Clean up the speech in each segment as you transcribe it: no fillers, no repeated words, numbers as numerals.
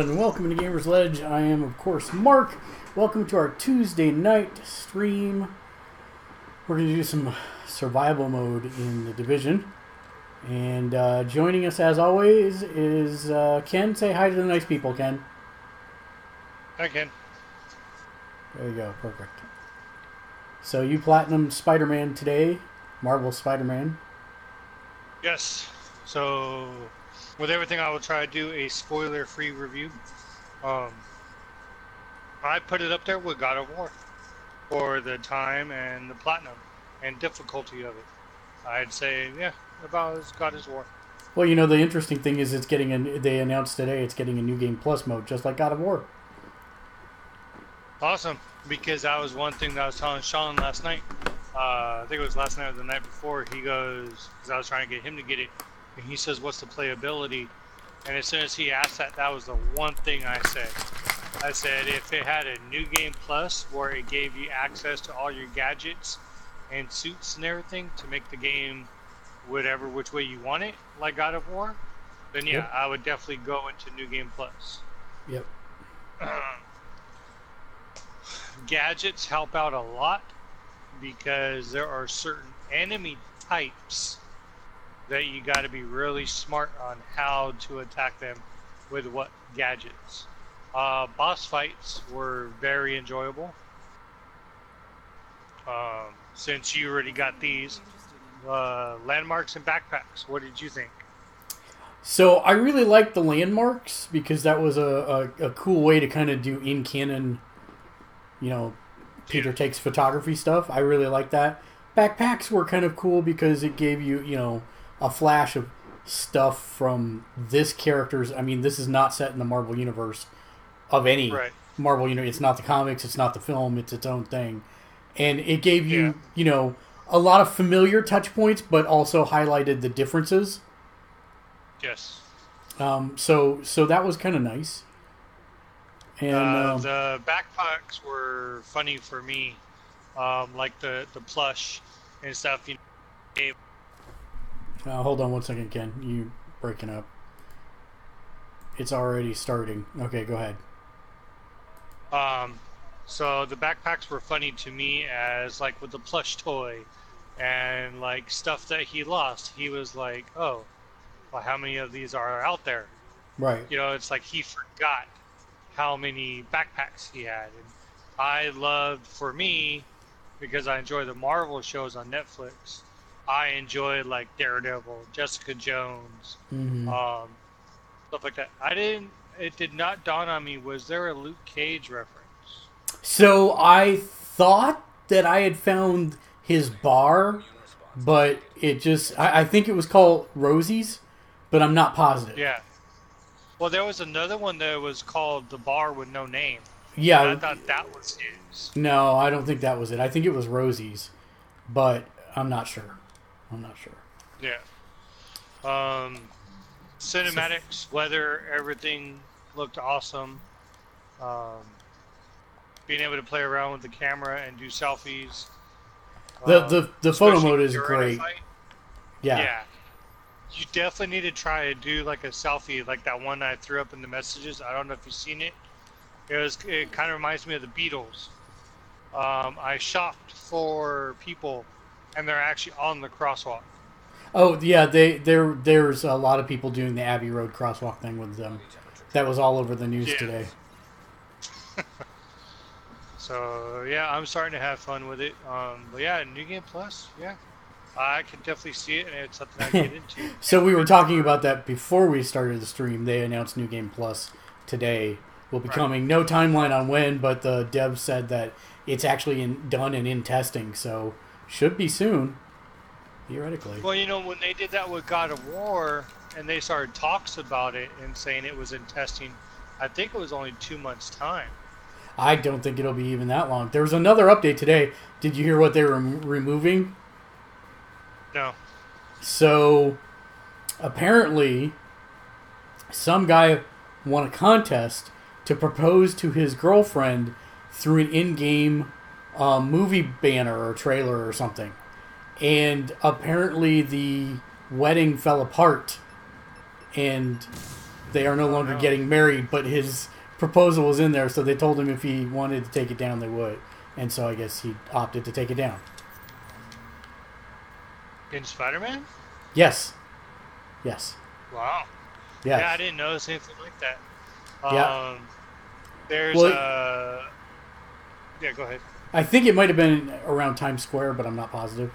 gentlemen, and welcome to Gamersledge. I am, of course, Mark. Welcome to our Tuesday night stream. We're going to do some survival mode in the Division. And joining us, as always, is Ken. Say hi to the nice people, Ken. Hi, Ken. There you go. Perfect. So you platinum Spider-Man today. Marvel Spider-Man. Yes. So, with everything, I will try to do a spoiler-free review. I put it up there with God of War for the time and the platinum and difficulty of it. I'd say, yeah, about as God of War. Well, you know, the interesting thing is they announced today it's getting a New Game Plus mode, just like God of War. Awesome, because that was one thing that I was telling Sean last night. I think it was last night or the night before. He goes, because I was trying to get him to get it, and he says, what's the playability? And as soon as he asked that, that was the one thing I said. I said, if it had a New Game Plus where it gave you access to all your gadgets and suits and everything to make the game which way you want it, like God of War, then yeah, yep. I would definitely go into New Game Plus. Yep. Gadgets help out a lot because there are certain enemy types that you got to be really smart on how to attack them with what gadgets. Boss fights were very enjoyable. Since you already got these landmarks and backpacks, what did you think? So I really liked the landmarks because that was a cool way to kind of do in canon, you know, Peter takes photography stuff. I really like that. Backpacks were kind of cool because it gave you, you know, a flash of stuff from this character's. I mean, this is not set in the Marvel universe of any Marvel universe. It's not the comics. It's not the film. It's its own thing. And it gave you, you know, a lot of familiar touch points, but also highlighted the differences. Yes. So that was kind of nice. And the backpacks were funny for me, like the plush and stuff. You know, hold on one second, Ken. You breaking up? It's already starting. Okay, go ahead. So the backpacks were funny to me as like with the plush toy and like stuff that he lost. He was like, "Oh, well, how many of these are out there?" Right. You know, it's like he forgot how many backpacks he had. And I loved, for me, because I enjoy the Marvel shows on Netflix, I enjoyed like Daredevil, Jessica Jones, stuff like that. It did not dawn on me, was there a Luke Cage reference? So I thought that I had found his bar, but it just, I think it was called Rosie's, but I'm not positive. Yeah. Well, there was another one that was called The Bar with No Name. Yeah. I thought that was his. No, I don't think that was it. I think it was Rosie's, but I'm not sure. Yeah. Cinematics, weather, everything looked awesome. Being able to play around with the camera and do selfies. The photo mode is great. Yeah. You definitely need to try to do like a selfie, like that one I threw up in the messages. I don't know if you've seen it. It kind of reminds me of the Beatles. I shopped for people, and they're actually on the crosswalk. Oh yeah, there's a lot of people doing the Abbey Road crosswalk thing with them. That was all over the news today. So yeah, I'm starting to have fun with it. But yeah, New Game Plus, yeah. I can definitely see it, and it's something I get into. So we were talking about that before we started the stream. They announced New Game Plus today. Will be coming. No timeline on when, but the devs said that it's actually done and in testing, so should be soon, theoretically. Well, you know, when they did that with God of War, and they started talks about it and saying it was in testing, I think it was only 2 months' time. I don't think it'll be even that long. There was another update today. Did you hear what they were removing? No. So, apparently, some guy won a contest to propose to his girlfriend through an in-game movie banner or trailer or something. And apparently the wedding fell apart. And they are no longer getting married, but his proposal was in there, so they told him if he wanted to take it down, they would. And so I guess he opted to take it down. In Spider-Man? Yes. Yes. Wow. Yes. Yeah, I didn't notice anything like that. Yeah. There's Yeah, go ahead. I think it might have been around Times Square, but I'm not positive.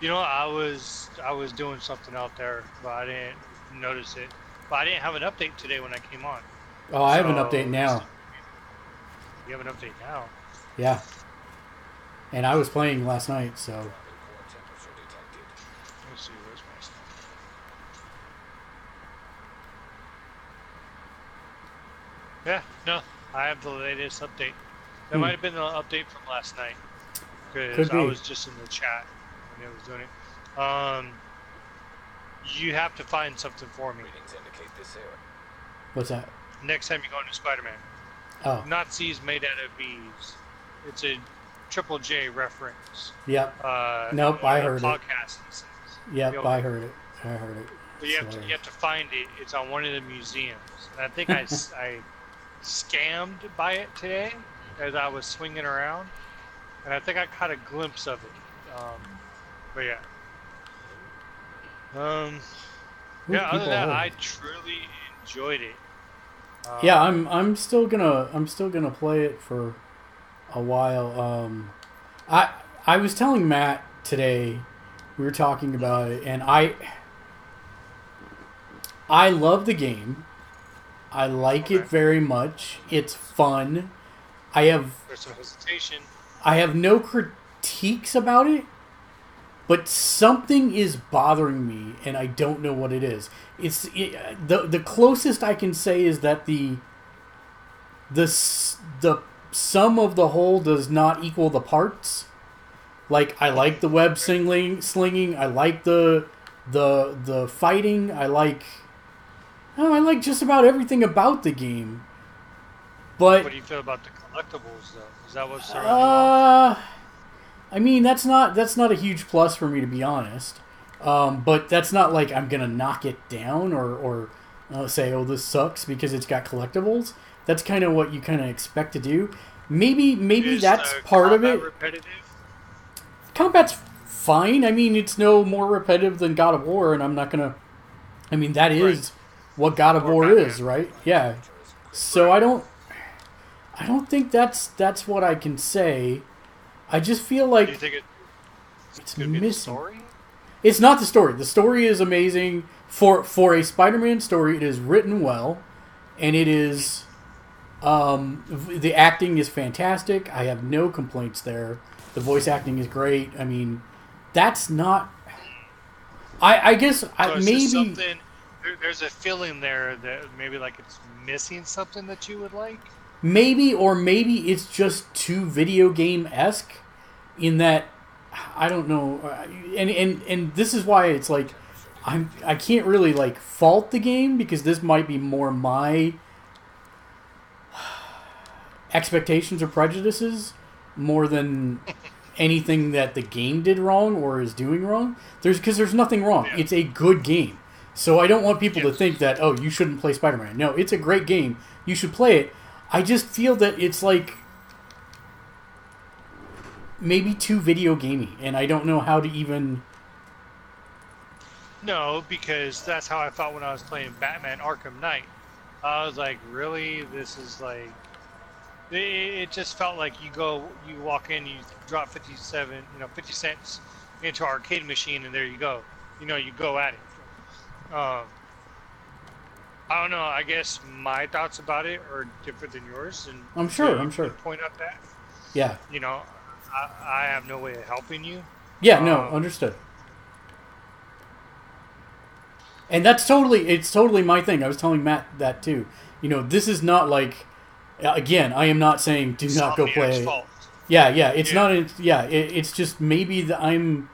You know, I was doing something out there, but I didn't notice it. But I didn't have an update today when I came on. Oh, I have an update now. You have an update now? Yeah. And I was playing last night, so... Let's see, where's my stuff? Yeah, no, I have the latest update. That might have been the update from last night. Because I was just in the chat when it was doing it. You have to find something for me. What's that? Next time you go into Spider-Man. Oh. Nazis made out of bees. It's a Triple J reference. Yep. Nope, I heard it. Yep, I heard it. But you have to find it. It's on one of the museums. And I think I scammed by it today as I was swinging around. And I think I caught a glimpse of it. But yeah. Yeah, other than that, I truly enjoyed it. Yeah, I'm still gonna play it for a while. I was telling Matt today, we were talking about it, and I love the game. I like it very much. It's fun. There's some hesitation. I have no critiques about it, but something is bothering me, and I don't know what it is. The closest I can say is that the sum of the whole does not equal the parts. Like, I like the web slinging. I like the fighting. I like just about everything about the game. But what do you feel about the collectibles, though? Is that what's throwing you off? I mean, that's not a huge plus for me, to be honest. But that's not like I'm gonna knock it down or say, oh, this sucks because it's got collectibles. That's kind of what you kind of expect to do. Maybe that's part of it. Repetitive? Combat's fine. I mean, it's no more repetitive than God of War, and I'm not gonna. I mean, that is what God of War is, right? Yeah. So I don't think that's what I can say. I just feel like do you think it's missing. The story? It's not the story. The story is amazing for a Spider-Man story. It is written well, and it is the acting is fantastic. I have no complaints there. The voice acting is great. I mean, that's not. I guess maybe there's a feeling there that maybe like it's missing something that you would like. Maybe it's just too video game-esque in that I don't know, and this is why it's like I can't really like fault the game because this might be more my expectations or prejudices more than anything that the game did wrong or is doing wrong. Because there's nothing wrong. Yeah. It's a good game, so I don't want people to think that you shouldn't play Spider-Man. No, it's a great game. You should play it. I just feel that it's like maybe too video gamey, and I don't know how to even. No, because that's how I felt when I was playing Batman Arkham Knight. I was like, really? This is like. It just felt like you walk in, you drop 50 cents into an arcade machine, and there you go. You go at it. I don't know. I guess my thoughts about it are different than yours, and I'm sure. Point out that. Yeah. I have no way of helping you. Yeah. No. Understood. And it's totally my thing. I was telling Matt that too. This is not like. Again, I am not saying do not go play. Fault. Yeah. It's not. It's just maybe that I'm.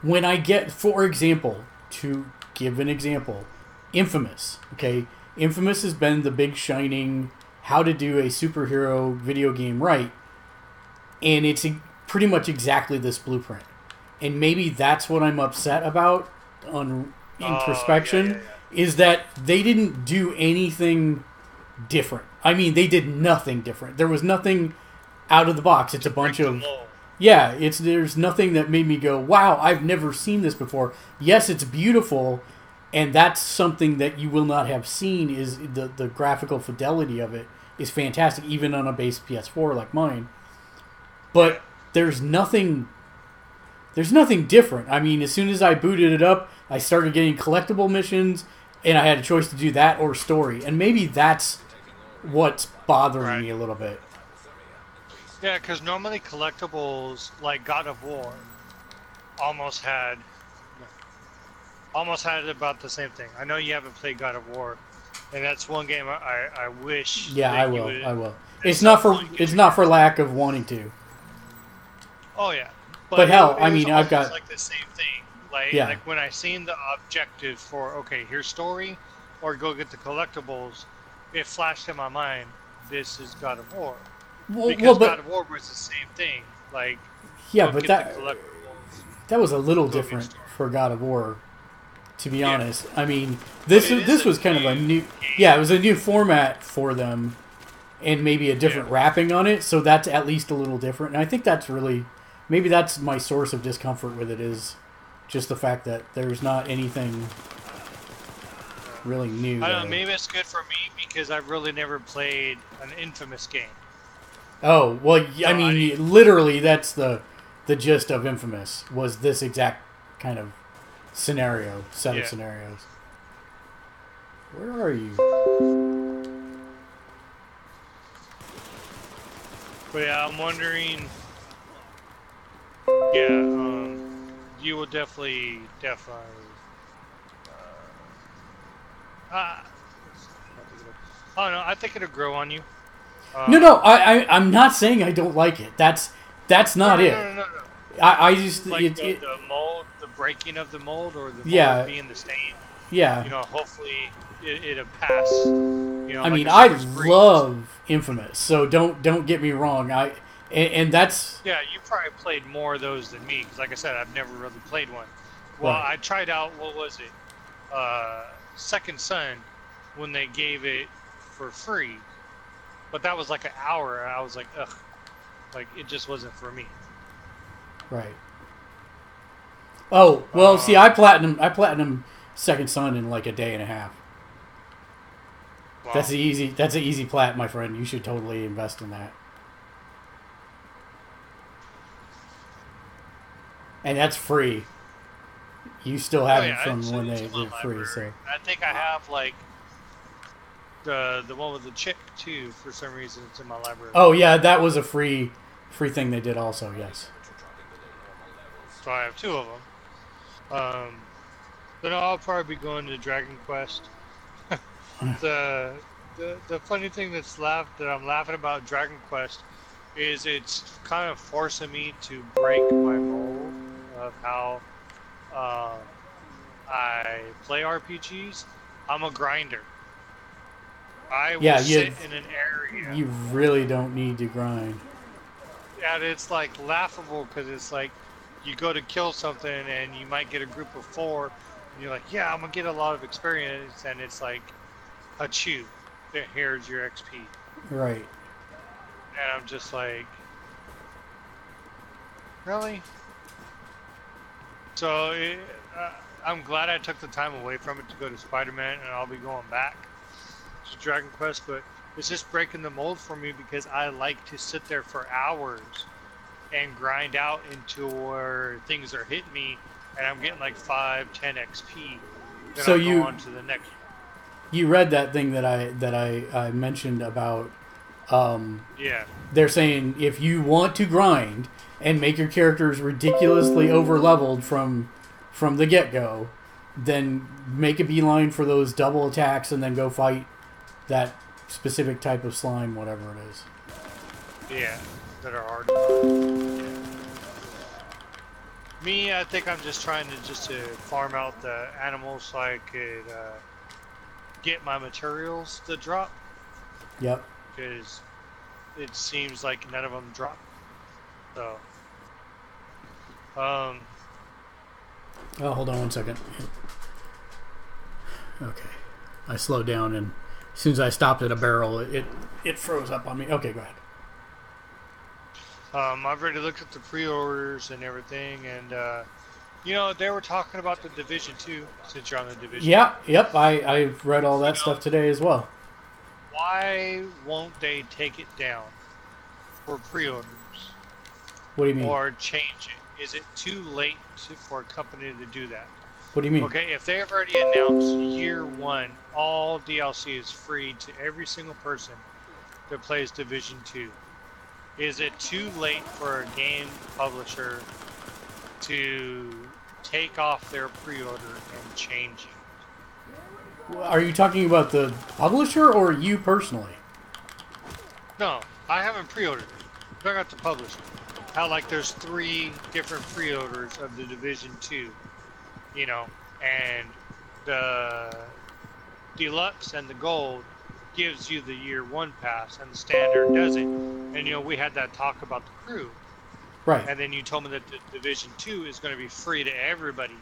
When I get, for example, to give an example. Infamous, okay? Infamous has been the big shining how to do a superhero video game right, and it's pretty much exactly this blueprint. And maybe that's what I'm upset about on introspection, is that they didn't do anything different. I mean, they did nothing different. There was nothing out of the box. It's a bunch of... Yeah, there's nothing that made me go, wow, I've never seen this before. Yes, it's beautiful, and that's something that you will not have seen, is the graphical fidelity of it is fantastic, even on a base PS4 like mine. But there's nothing different. I mean, as soon as I booted it up, I started getting collectible missions, and I had a choice to do that or story. And maybe that's what's bothering me a little bit. Yeah, because normally collectibles like God of War almost had about the same thing. I know you haven't played God of War, and that's one game I wish. Yeah, I will. It's not for lack of wanting to. Oh yeah, but hell, I mean, I've got like the same thing. Like when I seen the objective for here's story, or go get the collectibles, it flashed in my mind. This is God of War. Because God of War was the same thing. Like, yeah, but that was a little different for God of War, to be honest. I mean, this was kind of a new... Yeah, it was a new format for them, and maybe a different wrapping on it, so that's at least a little different. And I think that's really... Maybe that's my source of discomfort with it, is just the fact that there's not anything really new. I don't know, maybe it's good for me because I've really never played an Infamous game. Oh, well, I mean, literally, that's the gist of Infamous, was this exact kind of set of scenarios. Where are you? But yeah, I'm wondering... you will definitely... I don't know, I think it'll grow on you. No, I'm not saying I don't like it. That's not it. No. I just... Like the mold, the breaking of the mold, or the mold being the stain. Yeah. You know, hopefully it'll pass. You know, I mean, I love Infamous, so don't get me wrong. And that's... Yeah, you probably played more of those than me, because like I said, I've never really played one. Well, I tried out, what was it? Second Son, when they gave it for free. But that was like an hour, and I was like, ugh. Like, it just wasn't for me. Right. Oh, well, see, I platinum Second Son in like a day and a half. Wow. That's an easy plat, my friend. You should totally invest in that. And that's free. You still have it from when they were free. So I think I have like the one with the chick too. For some reason, it's in my library. Oh yeah, that was a free thing they did also. Yes. So I have two of them. But I'll probably be going to Dragon Quest. The funny thing that I'm laughing about Dragon Quest is it's kind of forcing me to break my mold of how I play RPGs. I'm a grinder. I will sit in an area. You really don't need to grind. And it's like laughable because it's like you go to kill something and you might get a group of 4 and you're like, yeah, I'm gonna get a lot of experience, and it's like a chew. Here's your XP. Right. And I'm just like, really? So I'm glad I took the time away from it to go to Spider-Man, and I'll be going back to Dragon Quest, but it's just breaking the mold for me because I like to sit there for hours and grind out into where things are hitting me, and I'm getting like 5-10 XP. Then so I'll go on to the next. You read that thing that I mentioned about. Yeah. They're saying if you want to grind and make your characters ridiculously over-leveled from the get-go, then make a beeline for those double attacks and then go fight that specific type of slime, whatever it is. Yeah, that are hard to find. Me, I think I'm just trying to farm out the animals so I could get my materials to drop. Yep. Because it seems like none of them drop. So, oh, hold on one second. Okay. I slowed down, and as soon as I stopped at a barrel, it froze up on me. Okay, go ahead. I've already looked at the pre-orders and everything, and they were talking about the Division 2, since you're on the Division. Yeah, yep, I've read all that stuff today as well. Why won't they take it down for pre-orders? What do you mean? Or change it? Is it too late for a company to do that? What do you mean? Okay, if they have already announced year one, all DLC is free to every single person that plays Division 2, is it too late for a game publisher to take off their pre-order and change it? Are you talking about the publisher or you personally? No, I haven't pre-ordered it. I'm talking about the publisher. How, like, there's 3 different pre-orders of the Division 2, and the Deluxe and the Gold gives you the year 1 pass, and the Standard doesn't. And, we had that talk about the crew. Right. And then you told me that the Division 2 is going to be free to everybody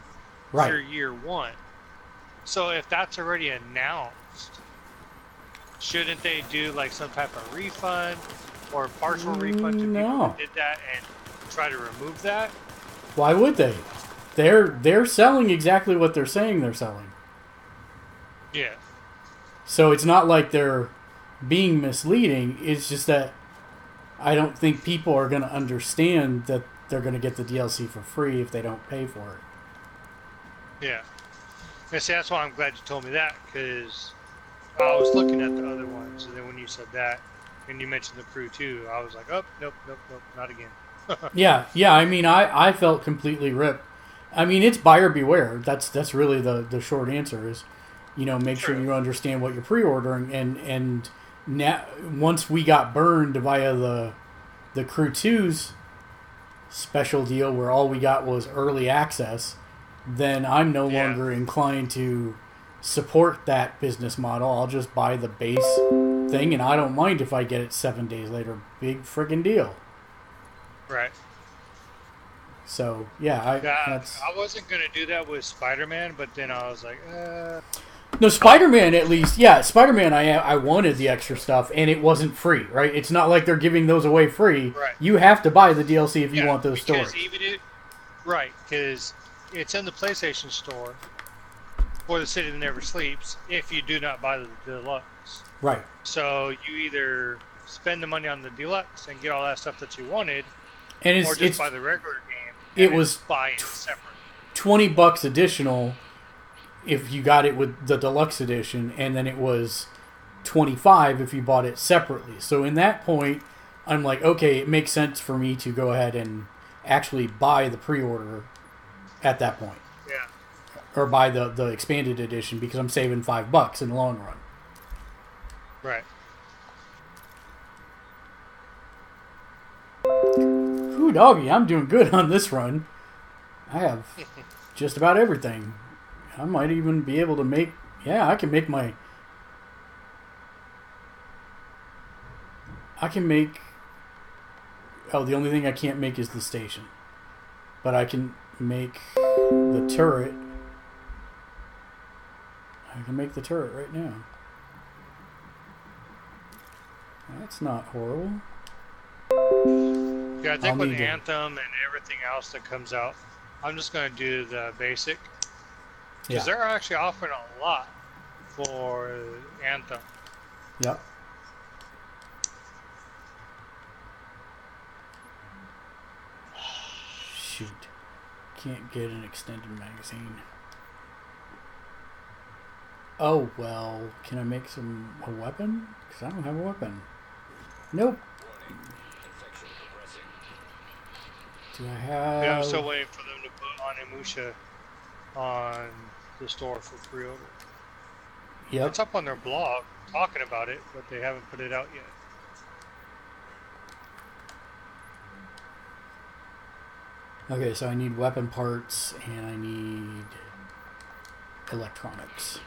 right. for year 1. So if that's already announced, shouldn't they do like some type of refund or partial refund to people that did that and try to remove that? Why would they? They're selling exactly what they're saying they're selling. Yeah. So it's not like they're being misleading. It's just that I don't think people are going to understand that they're going to get the DLC for free if they don't pay for it. Yeah. And see, that's why I'm glad you told me that, because I was looking at the other ones, and then when you said that, and you mentioned the crew too, I was like, oh, nope, not again. Yeah. I mean, I felt completely ripped. I mean, it's buyer beware. That's really the short answer is, make sure you understand what you're pre-ordering, and now once we got burned via the Crew 2's special deal where all we got was early access, then I'm no longer inclined to support that business model. I'll just buy the base thing, and I don't mind if I get it 7 days later. Big friggin' deal. Right. So, yeah. I wasn't going to do that with Spider-Man, but then I was like, No, Spider-Man at least, Spider-Man I wanted the extra stuff, and it wasn't free, right? It's not like they're giving those away free. Right. You have to buy the DLC if you want those stories. Because it's in the PlayStation Store for the City That Never Sleeps if you do not buy the Deluxe. Right. So you either spend the money on the Deluxe and get all that stuff that you wanted, or just buy the regular game and buy it separate. $20 additional if you got it with the Deluxe edition, and then it was $25 if you bought it separately. So in that point, I'm like, okay, it makes sense for me to go ahead and actually buy the pre-order at that point. Yeah. Or buy the expanded edition because I'm saving $5 in the long run. Right. Ooh, doggy, I'm doing good on this run. I have just about everything. I might even be able to make... Yeah, I can make my... I can make... Oh, the only thing I can't make is the station. But I can make the turret. I can make the turret right now. That's not horrible. Yeah, I think with Anthem and everything else that comes out, I'm just going to do the basic. Because they're actually offering a lot for Anthem. Yep. Shoot. Can't get an extended magazine. Oh, well, can I make a weapon? Because I don't have a weapon. Nope. Do I have... Yeah, I'm still waiting for them to put Onimusha on the store for pre-order. Yep. It's up on their blog talking about it, but they haven't put it out yet. Okay, so I need weapon parts and I need electronics.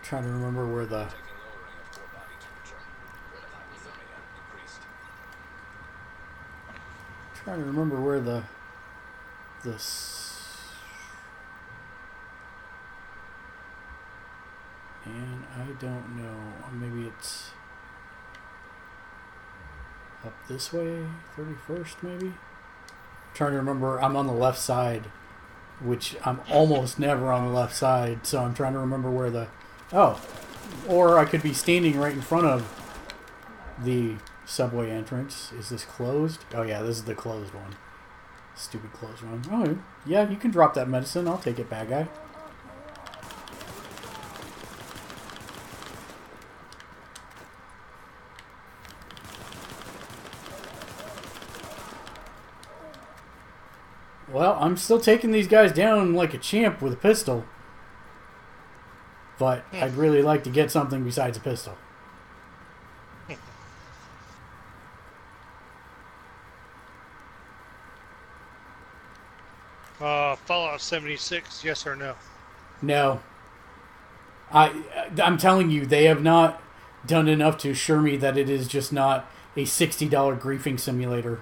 Trying to remember where the... trying to remember where the and I don't know. Maybe it's up this way, 31st maybe? Trying to remember. I'm on the left side, which I'm almost never on the left side, so I'm trying to remember where the... Oh, or I could be standing right in front of the subway entrance. Is this closed? Oh yeah, this is the closed one. Stupid closed one. Oh, yeah, you can drop that medicine. I'll take it, bad guy. Well, I'm still taking these guys down like a champ with a pistol. But I'd really like to get something besides a pistol. Fallout 76, yes or no? No. I'm telling you, they have not done enough to assure me that it is just not a $60 griefing simulator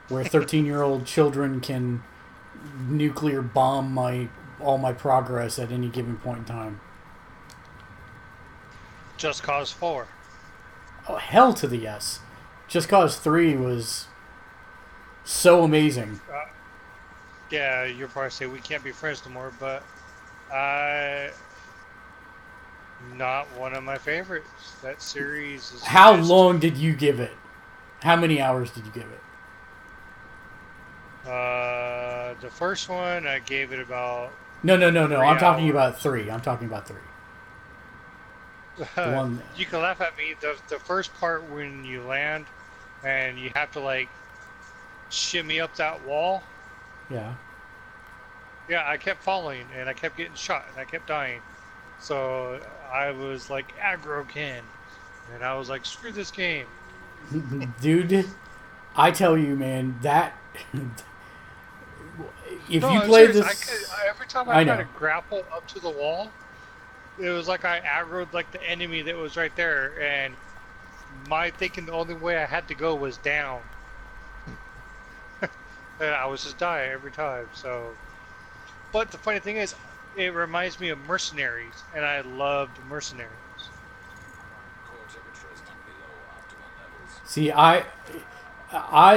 where 13-year-old children can nuclear bomb all my progress at any given point in time. Just Cause 4. Oh, hell to the yes. Just Cause 3 was so amazing. Yeah, you'll probably say we can't be friends no more, but not one of my favorites. That series is... How long did you give it? How many hours did you give it? The first one, I gave it about... No. I'm talking about 3. I'm talking about 3. The one... You can laugh at me. The first part when you land and you have to, like, shimmy up that wall. Yeah. Yeah, I kept falling, and I kept getting shot, and I kept dying. So I was like aggro Ken, and I was like, screw this game. Dude, I tell you, man, that... If you play this... every time I tried to grapple up to the wall, it was like I aggroed like the enemy that was right there, and my thinking the only way I had to go was down. And I was just dying every time, so... But the funny thing is, it reminds me of Mercenaries, and I loved Mercenaries. See, I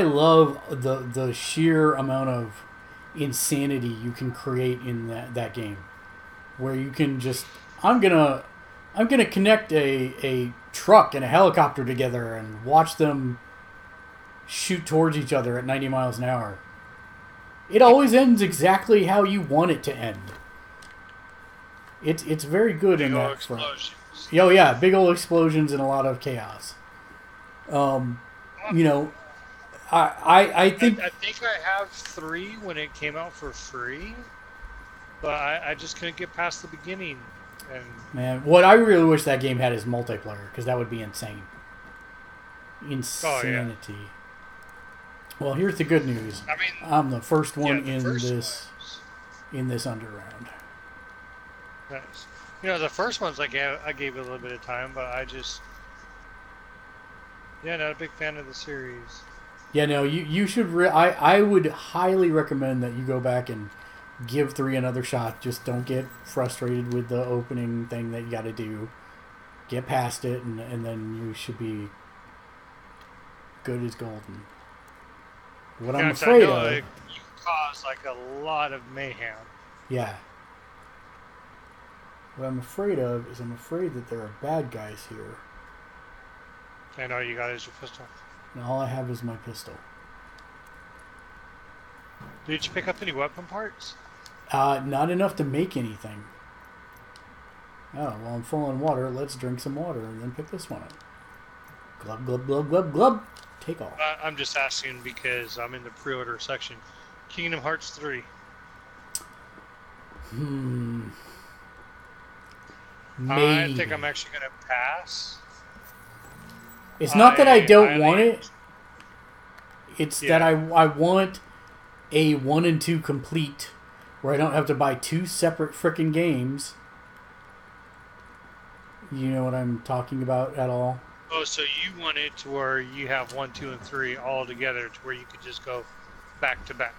love the sheer amount of insanity you can create in that game, where you can just I'm gonna connect a truck and a helicopter together and watch them shoot towards each other at 90 miles an hour. It always ends exactly how you want it to end. It's very good in that front. Oh yeah, big old explosions and a lot of chaos. You know, I think I have 3 when it came out for free, but I just couldn't get past the beginning. And man, what I really wish that game had is multiplayer, because that would be insane. Insanity. Oh, yeah. Well, here's the good news. I mean, I'm the first one in this underground. Nice. You know, the first ones I gave it a little bit of time, but I just not a big fan of the series. Yeah, no, you should. I would highly recommend that you go back and give 3 another shot. Just don't get frustrated with the opening thing that you got to do. Get past it, and then you should be good as golden. What I'm afraid of... You cause like a lot of mayhem. Yeah. What I'm afraid of is that there are bad guys here. And all you got is your pistol. And all I have is my pistol. Did you pick up any weapon parts? Not enough to make anything. Oh, well, I'm full on water. Let's drink some water and then pick this one up. Glub, glub, glub, glub, glub. Take off. I'm just asking because I'm in the pre-order section. Kingdom Hearts 3. Maybe. I think I'm actually going to pass. It's not that I don't want it. It's that I want a 1 and 2 complete, where I don't have to buy 2 separate frickin' games. You know what I'm talking about at all? Oh, so you want it to where you have 1, 2, and 3 all together, to where you could just go back to back.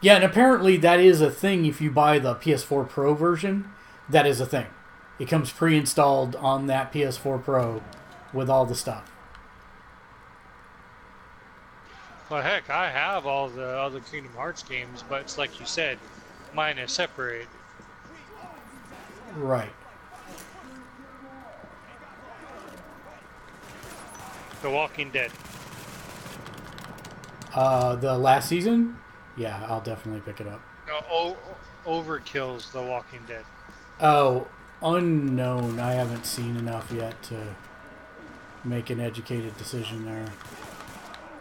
Yeah, and apparently that is a thing if you buy the PS4 Pro version. That is a thing. It comes pre-installed on that PS4 Pro with all the stuff. Well, heck, I have all the other Kingdom Hearts games, but it's like you said, mine is separated. Right. The Walking Dead. The last season? Yeah, I'll definitely pick it up. No, Overkill's The Walking Dead. Oh, unknown. I haven't seen enough yet to make an educated decision there.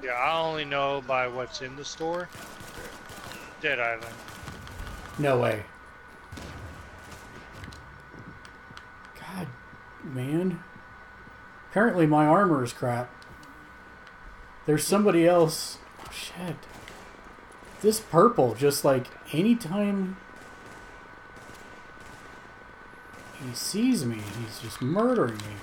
Yeah, I only know by what's in the store. Dead Island. No way. God, man. Apparently my armor is crap. There's somebody else. Oh, shit. This purple, just like anytime he sees me, he's just murdering me.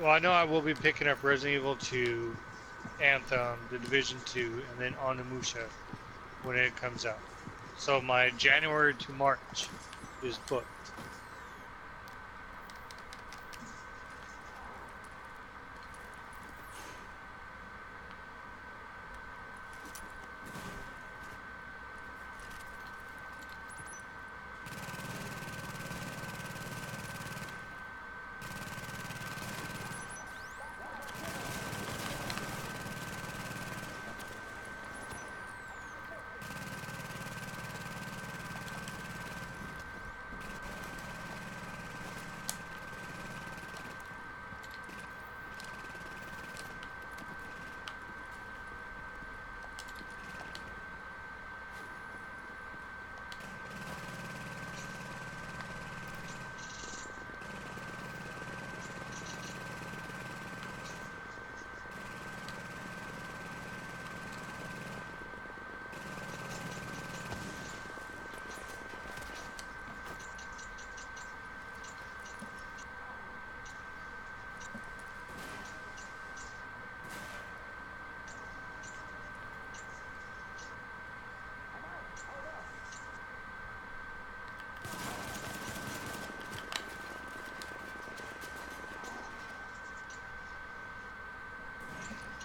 Well, I know I will be picking up Resident Evil 2, Anthem, The Division 2, and then Onimusha when it comes out. So my January to March is booked.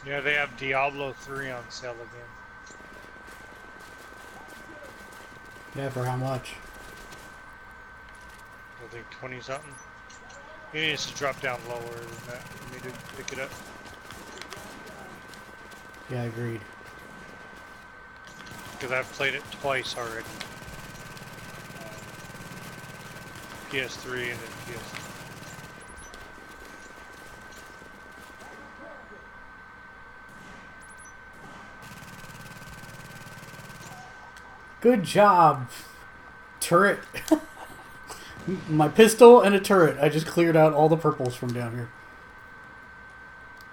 Yeah, they have Diablo 3 on sale again. Yeah, for how much? I think 20 something. It needs to drop down lower than that for me to pick it up. Yeah, agreed. Because I've played it twice already. PS3 and then PS3. Good job, turret. My pistol and a turret. I just cleared out all the purples from down here.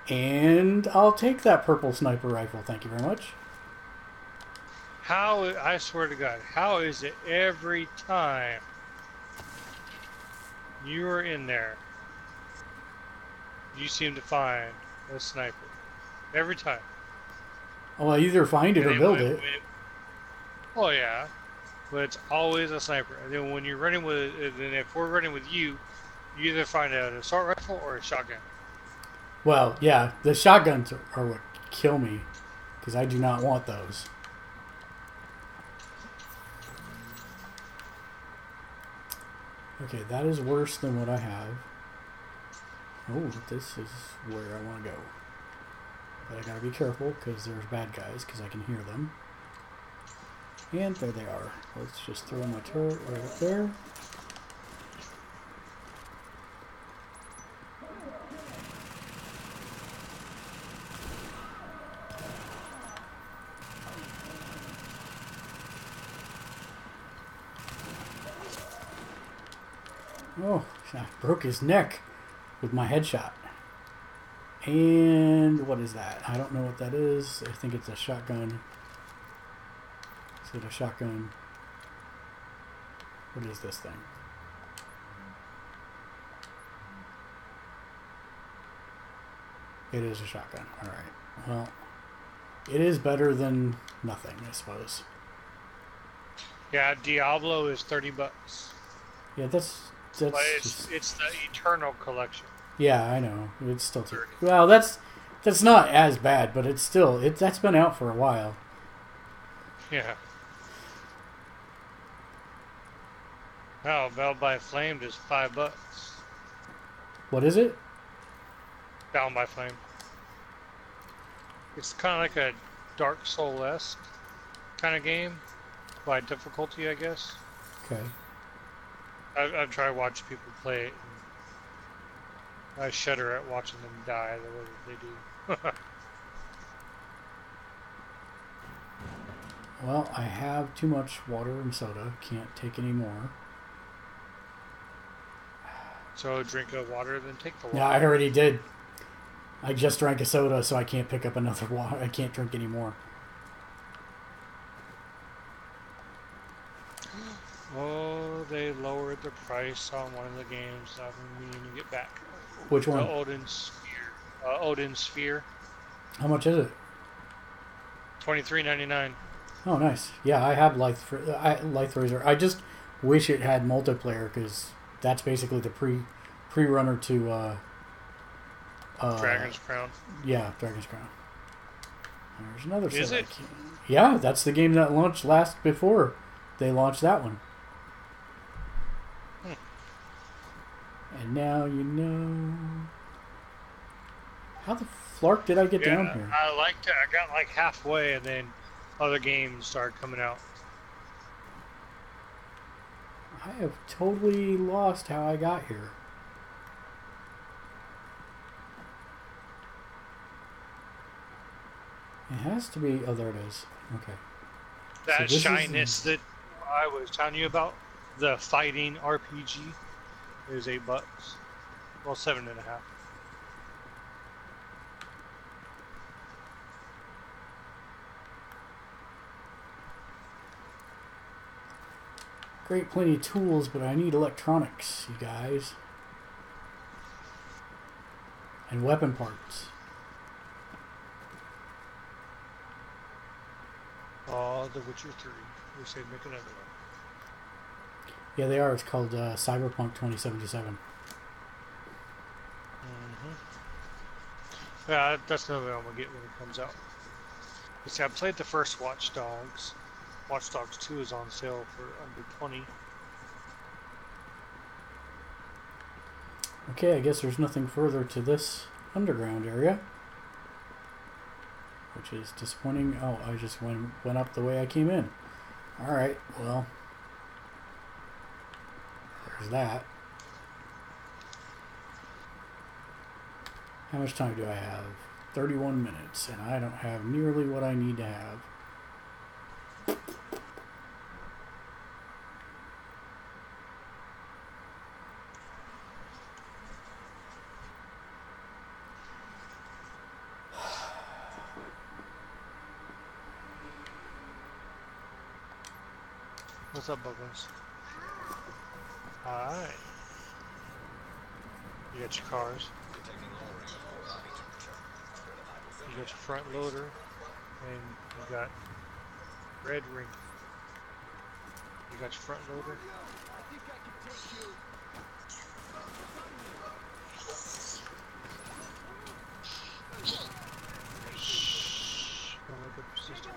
And I'll take that purple sniper rifle. Thank you very much. How, I swear to God, how is it every time you are in there, you seem to find a sniper? Every time. Well, I either find it or build it. Oh yeah, but it's always a sniper. And then when you're running with, then if we're running with you, you either find an assault rifle or a shotgun. Well, yeah, the shotguns are what kill me, because I do not want those. Okay, that is worse than what I have. Oh, this is where I want to go. But I gotta be careful, because there's bad guys, because I can hear them. And there they are. Let's just throw my turret right up there. Oh, I broke his neck with my headshot. And what is that? I don't know what that is. I think it's a shotgun. Is it a shotgun? What is this thing? It is a shotgun. All right. Well, it is better than nothing, I suppose. Yeah, Diablo is $30. Yeah, that's But just... it's the Eternal Collection. Yeah, I know. It's still too... Well, that's not as bad, but it's still... that's been out for a while. Yeah. Oh, Bound by Flame is $5. What is it? Bound by Flame. It's kind of like a Dark Soul-esque kind of game. By difficulty, I guess. Okay. I've tried to watch people play it. And I shudder at watching them die the way that they do. Well, I have too much water and soda. Can't take any more. So drink a water, then take the water. Yeah, I already did. I just drank a soda, so I can't pick up another water. I can't drink any more. Oh, they lowered the price on one of the games I've been meaning to get back. Which one? The Odin Sphere. Odin Sphere. How much is it? $23.99. Oh, nice. Yeah, I have Life Razor. I just wish it had multiplayer, because that's basically the pre-runner to... Dragon's Crown. Yeah, Dragon's Crown. There's another. Is it? Yeah, that's the game that launched before they launched that one. And now you know. How the flark did I get down here? I liked it. I got like halfway, and then other games started coming out. I have totally lost how I got here. It has to be... Oh, there it is. Okay. That so shyness that I was telling you about, the fighting RPG, is $8. Well, 7.5. Great, plenty of tools, but I need electronics, you guys. And weapon parts. Oh, The Witcher 3. We say make another one. Yeah, they are. It's called Cyberpunk 2077. Yeah, that's another one I'm going to get when it comes out. You see, I played the first Watch Dogs. Watch Dogs 2 is on sale for under 20. Okay, I guess there's nothing further to this underground area. Which is disappointing. Oh, I just went up the way I came in. Alright, well. There's that. How much time do I have? 31 minutes, and I don't have nearly what I need to have. What's up, Buggles? Alright. You got your cars. You got your front loader. And you got red ring. You got your front loader. Shh. Don't let it persist.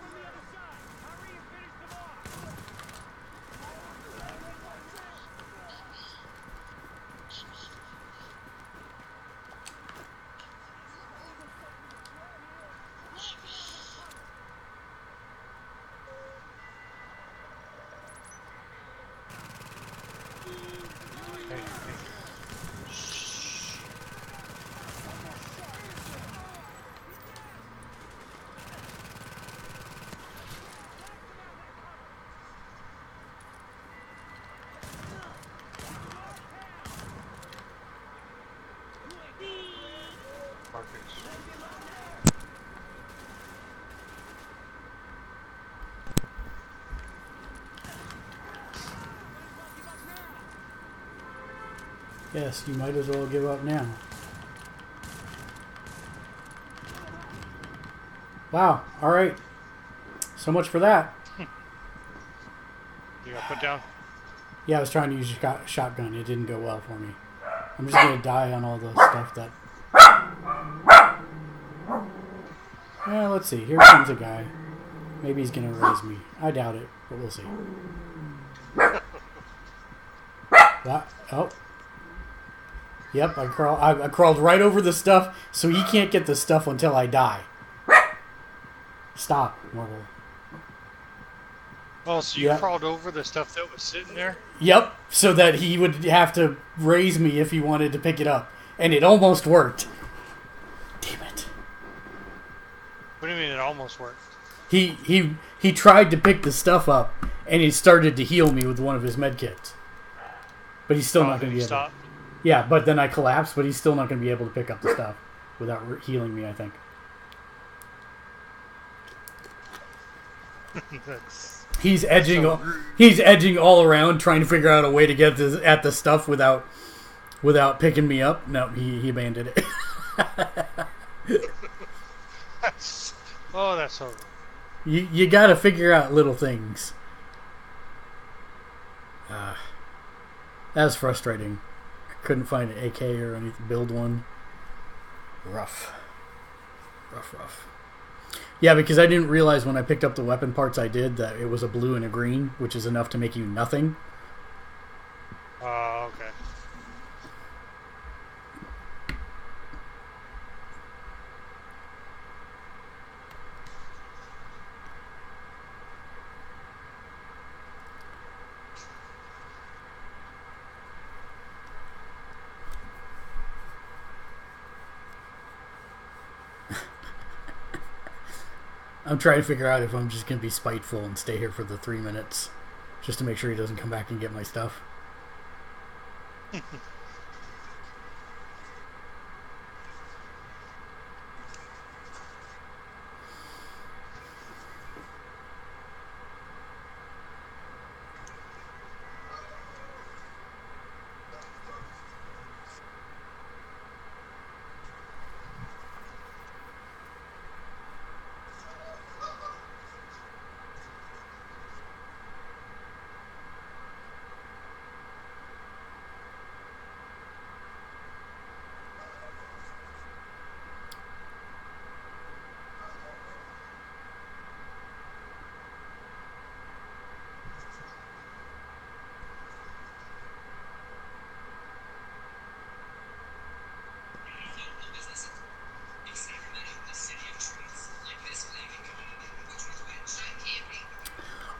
Yes, you might as well give up now. Wow. All right. So much for that. You got put down? Yeah, I was trying to use a shotgun. It didn't go well for me. I'm just going to die on all the stuff that... Yeah, let's see. Here comes a guy. Maybe he's going to raise me. I doubt it, but we'll see. What? Oh. Yep, I crawled right over the stuff, so he can't get the stuff until I die. Stop, Marvel. Oh, so you crawled over the stuff that was sitting there? Yep, so that he would have to raise me if he wanted to pick it up. And it almost worked. Damn it. What do you mean it almost worked? He tried to pick the stuff up, and he started to heal me with one of his med kits. But he's still not going to be able to. Yeah, but then I collapsed, but he's still not going to be able to pick up the stuff without healing me, I think. He's edging all around, trying to figure out a way to get at the stuff without picking me up. No, he abandoned it. That's over. You got to figure out little things. That's frustrating. Couldn't find an AK or anything. Build one. Rough. Yeah, because I didn't realize when I picked up the weapon parts I did that it was a blue and a green, which is enough to make you nothing. Oh, okay. I'm trying to figure out if I'm just going to be spiteful and stay here for the 3 minutes just to make sure he doesn't come back and get my stuff.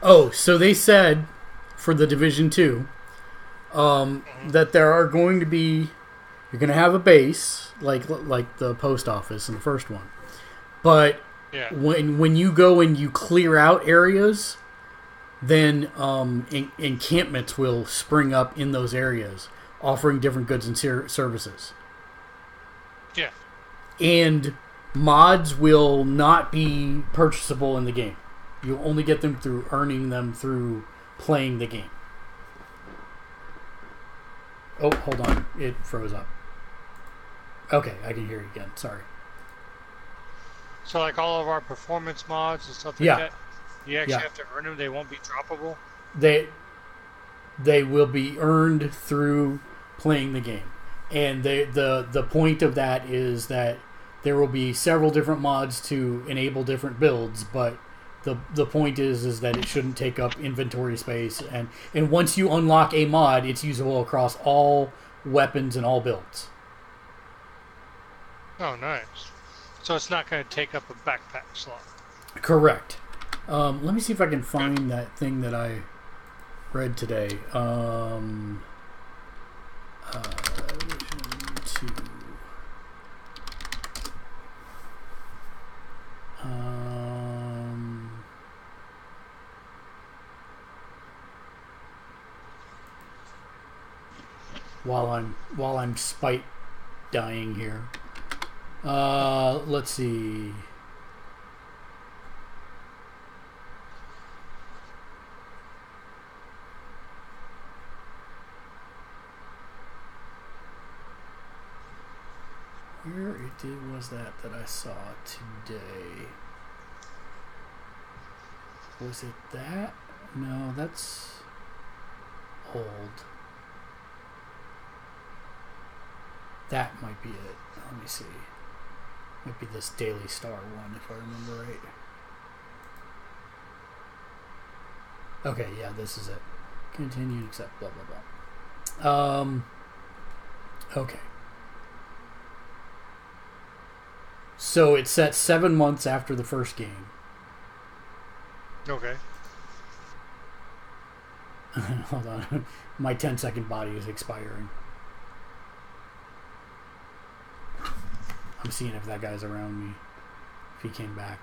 Oh, so they said for the Division 2 that there are going to be... You're going to have a base, like the post office in the first one. But when you go and you clear out areas, then encampments will spring up in those areas, offering different goods and services. Yeah. And mods will not be purchasable in the game. You'll only get them through earning them through playing the game. Oh, hold on. It froze up. Okay, I can hear you again. Sorry. So like all of our performance mods and stuff like that, you actually have to earn them. They won't be droppable? They will be earned through playing the game. And the point of that is that there will be several different mods to enable different builds, but the point is that it shouldn't take up inventory space, and once you unlock a mod, it's usable across all weapons and all builds. Oh, nice. So it's not going to take up a backpack slot. Correct. Let me see if I can find that thing that I read today. While I'm spite dying here. Let's see. Where was that I saw today? Was it that? No, that's old. That might be it. Let me see. Might be this Daily Star one, if I remember right. Okay, yeah, this is it. Continue, accept, blah, blah, blah. Okay. So it's set 7 months after the first game. Okay. Hold on. My 10-second body is expiring. I'm seeing if that guy's around me. If he came back.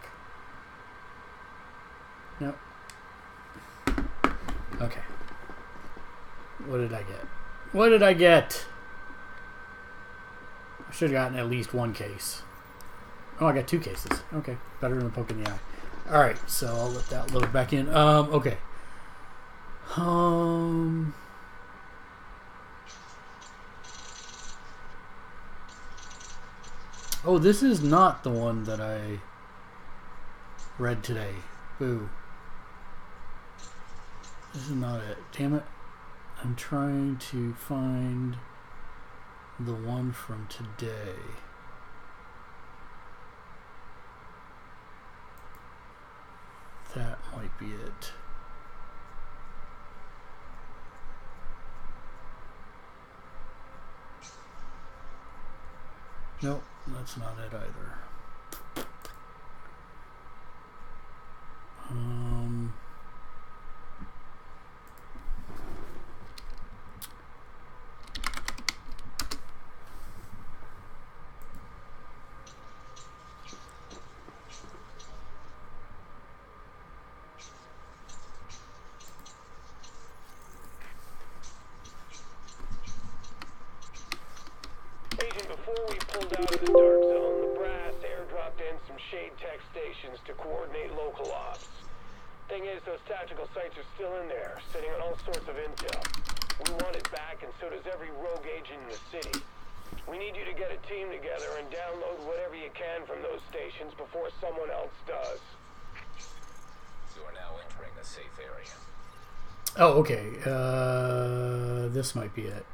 Nope. Okay. What did I get? What did I get? I should have gotten at least one case. Oh, I got 2 cases. Okay. Better than a poke in the eye. Alright, so I'll let that load back in. Okay. Oh, this is not the one that I read today. Boo. This is not it. Damn it. I'm trying to find the one from today. That might be it. Nope, that's not it either. Before we pulled out of the dark zone, the brass airdropped in some shade tech stations to coordinate local ops. Thing is, those tactical sites are still in there, sitting on all sorts of intel. We want it back, and so does every rogue agent in the city. We need you to get a team together and download whatever you can from those stations before someone else does. You are now entering a safe area. Oh, okay. This might be it.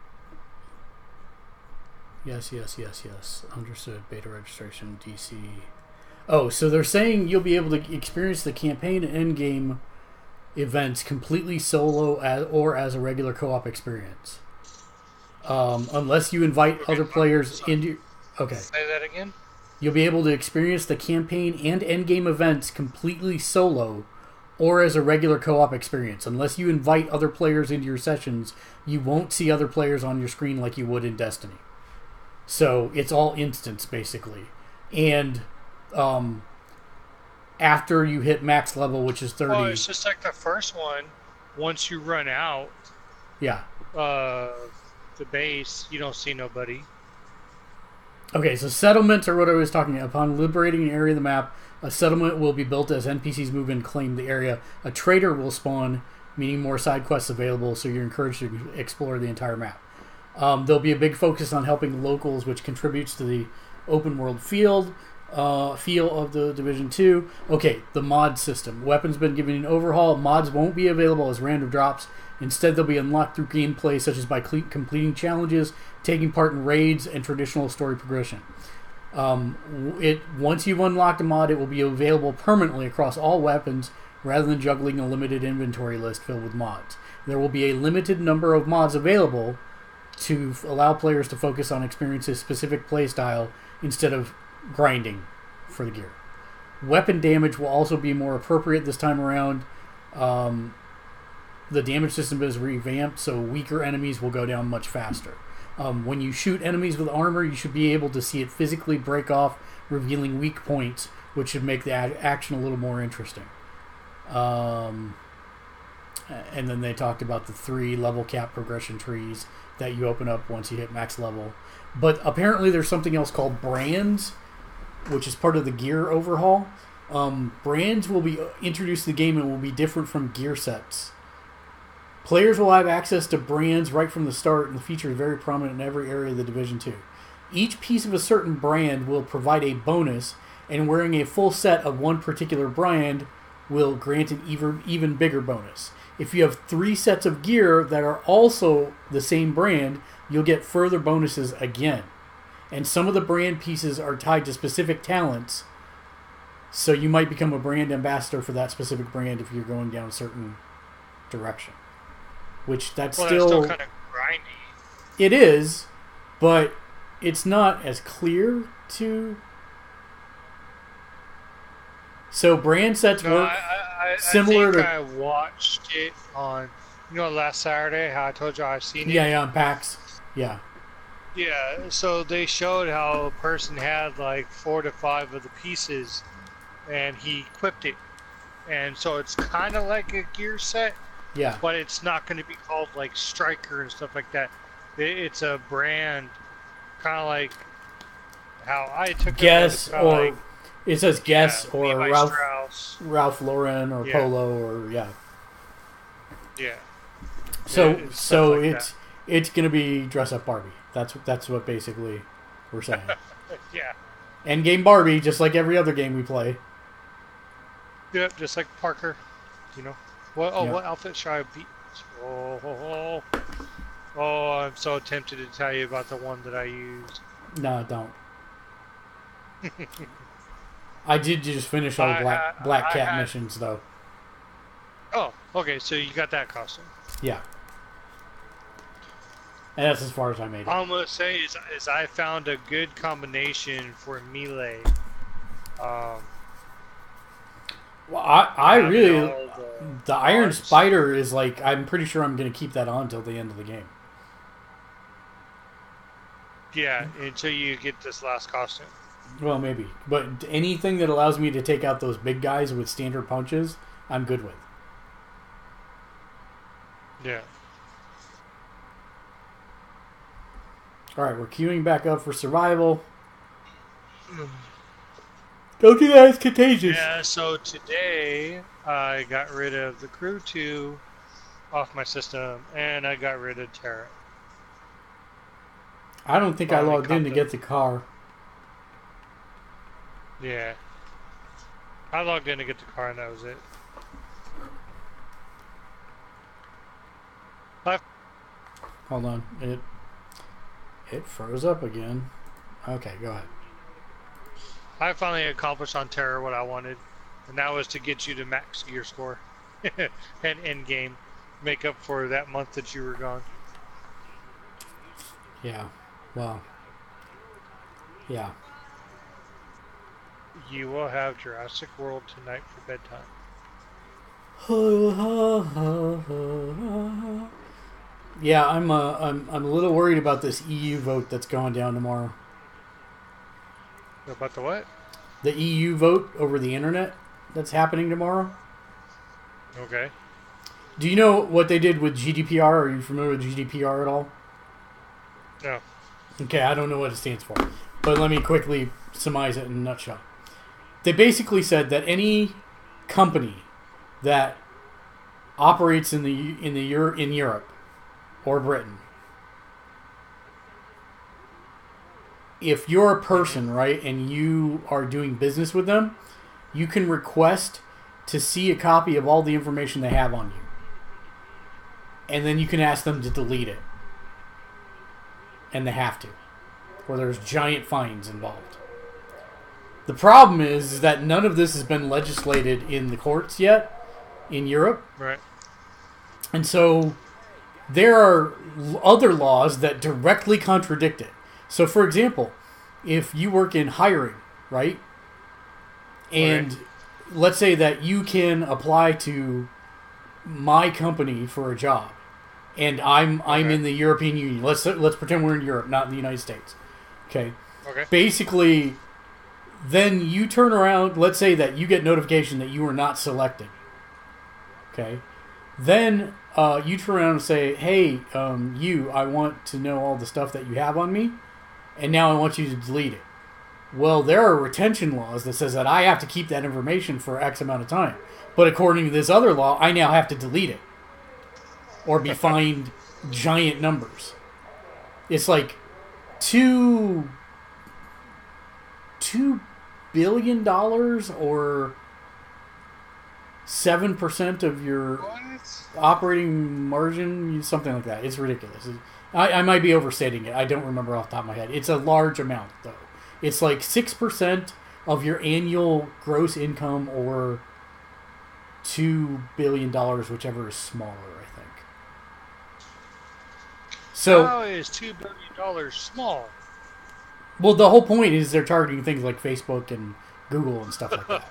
Yes. Understood. Beta registration, DC. Oh, so they're saying you'll be able to experience the campaign and endgame events completely solo or as a regular co-op experience. Unless you invite other players into... Okay. Say that again? You'll be able to experience the campaign and endgame events completely solo or as a regular co-op experience. Unless you invite other players into your sessions, you won't see other players on your screen like you would in Destiny. So it's all instance, basically. And after you hit max level, which is 30... Well, it's just like the first one. Once you run out... Yeah. The base, you don't see nobody. Okay, so settlements are what I was talking about. Upon liberating an area of the map, a settlement will be built as NPCs move in and claim the area. A trader will spawn, meaning more side quests available, so you're encouraged to explore the entire map. There'll be a big focus on helping locals, which contributes to the open world feel of the Division 2. Okay, the mod system. Weapons been given an overhaul. Mods won't be available as random drops. Instead, they'll be unlocked through gameplay, such as by completing challenges, taking part in raids, and traditional story progression. Once you've unlocked a mod, it will be available permanently across all weapons, rather than juggling a limited inventory list filled with mods. There will be a limited number of mods available to allow players to focus on experiences specific playstyle instead of grinding for the gear. Weapon damage will also be more appropriate this time around. The damage system is revamped, so weaker enemies will go down much faster. When you shoot enemies with armor, you should be able to see it physically break off, revealing weak points, which should make the action a little more interesting. And then they talked about the 3 level cap progression trees that you open up once you hit max level. But apparently there's something else called brands, which is part of the gear overhaul. Brands will be introduced to the game and will be different from gear sets. Players will have access to brands right from the start, and the feature is very prominent in every area of the Division 2. Each piece of a certain brand will provide a bonus, and wearing a full set of one particular brand will grant an even bigger bonus. If you have 3 sets of gear that are also the same brand, you'll get further bonuses again. And some of the brand pieces are tied to specific talents, so you might become a brand ambassador for that specific brand if you're going down a certain direction. Which that's still kind of grindy. It is, but it's not as clear to... So brand sets work similar to... I watched it on, last Saturday, how I told you I've seen it. Yeah, on PAX. Yeah. Yeah, so they showed how a person had like 4 to 5 of the pieces, and he equipped it. And so it's kind of like a gear set, yeah, but it's not going to be called like Striker and stuff like that. It's a brand, kind of like how I took Guess it. Or like, it says Guess or Ralph Lauren or Polo or yeah. So like it's going to be dress up Barbie. That's what basically we're saying. Yeah. And game Barbie, just like every other game we play. Yep, just like Parker. What outfit should I be? Oh, I'm so tempted to tell you about the one that I used. No, don't. I did just finish all the Black Cat missions, though. Oh, okay, so you got that costume. Yeah. And that's as far as I made it. All I'm going to say is I found a good combination for melee. Well, I really... The Iron Spider is like... I'm pretty sure I'm going to keep that on till the end of the game. Yeah, until you get this last costume. Well, maybe. But anything that allows me to take out those big guys with standard punches, I'm good with. Yeah. Alright, we're queuing back up for survival. Don't do that, it's contagious. Yeah, so today I got rid of the Crew 2 off my system, and I got rid of Terra. I don't think I logged in to get the car. Yeah. I logged in to get the car, and that was it. Hold on. It froze up again. Okay, go ahead. I finally accomplished on Terra what I wanted, and that was to get you to max gear score and end game, make up for that month that you were gone. Yeah. Well. Yeah. You will have Jurassic World tonight for bedtime. Yeah, I'm a little worried about this EU vote that's going down tomorrow. About the what? The EU vote over the internet that's happening tomorrow. Okay. Do you know what they did with GDPR? Are you familiar with GDPR at all? No. Okay, I don't know what it stands for, but let me quickly surmise it in a nutshell. They basically said that any company that operates in Europe or Britain, if you're a person, right, and you are doing business with them, you can request to see a copy of all the information they have on you. And then you can ask them to delete it. And they have to. Or there's giant fines involved. The problem is that none of this has been legislated in the courts yet in Europe. Right. And so there are other laws that directly contradict it. So, for example, if you work in hiring, right? And let's say that you can apply to my company for a job, and I'm in the European Union. Let's pretend we're in Europe, not in the United States. Okay. Okay. Basically, then you turn around. Let's say that you get notification that you were not selected. Okay. Then you turn around and say, "Hey, I want to know all the stuff that you have on me, and now I want you to delete it." Well, there are retention laws that says that I have to keep that information for X amount of time. But according to this other law, I now have to delete it. Or be fined giant numbers. It's like $2 billion or 7% of your What? operating margin, something like that. It's ridiculous. I might be overstating it. I don't remember off the top of my head. It's a large amount, though. It's like 6% of your annual gross income or $2 billion, whichever is smaller, I think. So, How is $2 billion small? well, the whole point is they're targeting things like Facebook and Google and stuff like that.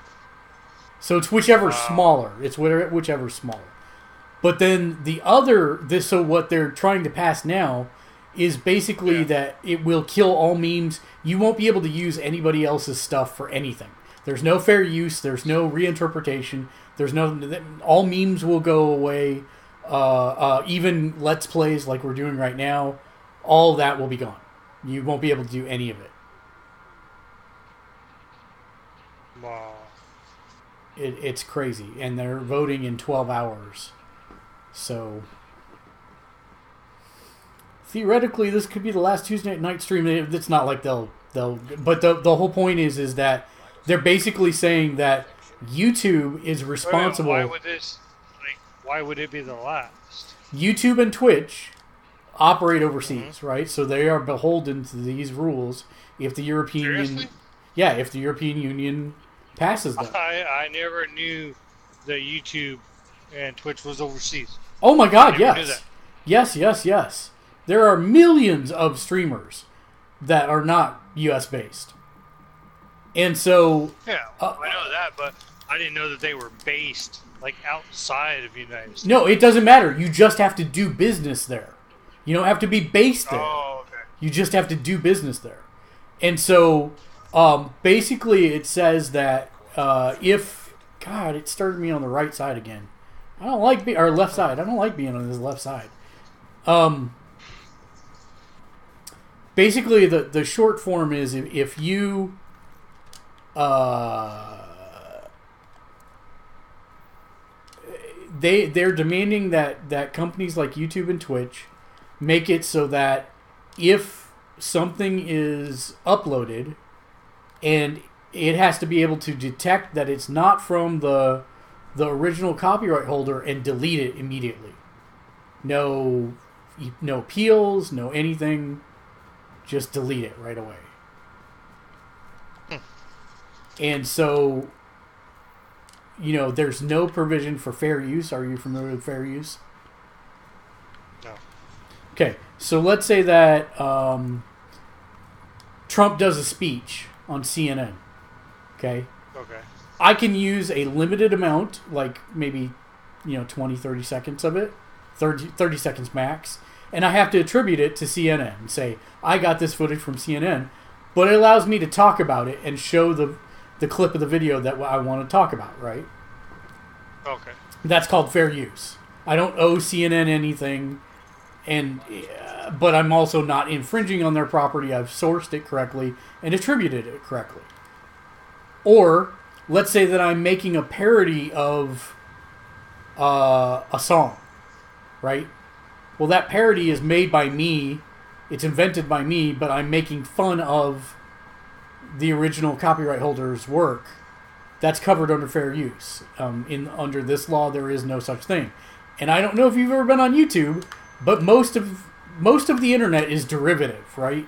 So it's whichever's smaller. It's whichever's smaller. But then so what they're trying to pass now is basically that it will kill all memes. You won't be able to use anybody else's stuff for anything. There's no fair use. There's no reinterpretation. All memes will go away. Even Let's Plays like we're doing right now, all that will be gone. You won't be able to do any of it. Wow. It's crazy. And they're voting in 12 hours. So, theoretically, this could be the last Tuesday night stream. It's not like they'll but the whole point is that they're basically saying that YouTube is responsible. Why would it be the last? YouTube and Twitch operate overseas, right? So they are beholden to these rules. If the European Union passes them. I never knew that YouTube and Twitch was overseas. Oh my God! Yes. There are millions of streamers that are not U.S. based, and so yeah, I know that, but I didn't know that they were based like outside of the United States. No, it doesn't matter. You just have to do business there. You don't have to be based there. Oh, okay. You just have to do business there, and so basically it says that if God, it started me on the right side again. I don't like or left side. I don't like being on this left side. Basically, the short form is if you they're demanding that companies like YouTube and Twitch make it so that if something is uploaded and it has to be able to detect that it's not from the original copyright holder and delete it immediately. No appeals, no anything. Just delete it right away. And so, there's no provision for fair use. Are you familiar with fair use? No. Okay, so let's say that Trump does a speech on CNN. Okay? Okay. I can use a limited amount, like maybe, 20, 30 seconds of it. 30 seconds max. And I have to attribute it to CNN and say, I got this footage from CNN. But it allows me to talk about it and show the clip of the video that I want to talk about, right? Okay. That's called fair use. I don't owe CNN anything, but I'm also not infringing on their property. I've sourced it correctly and attributed it correctly. Or, let's say that I'm making a parody of a song, right? Well, that parody is made by me. It's invented by me, but I'm making fun of the original copyright holder's work. That's covered under fair use. Under this law, there is no such thing. And I don't know if you've ever been on YouTube, but most of the internet is derivative, right?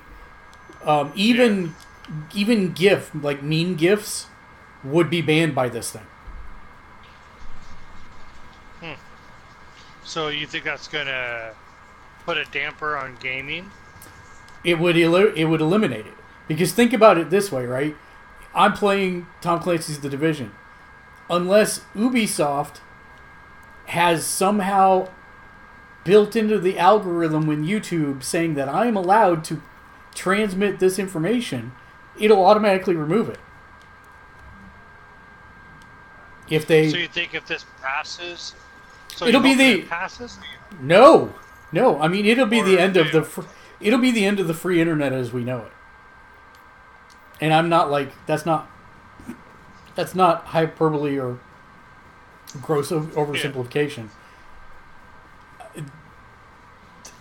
Even GIF, like mean GIFs, would be banned by this thing. So you think that's gonna put a damper on gaming? It would eliminate it. Because think about it this way, right? I'm playing Tom Clancy's The Division. Unless Ubisoft has somehow built into the algorithm with YouTube saying that I am allowed to transmit this information, it'll automatically remove it. So you think if this passes, passes? No. I mean, it'll be the end of the free internet as we know it. And I'm not like that's not hyperbole or gross oversimplification. Yeah.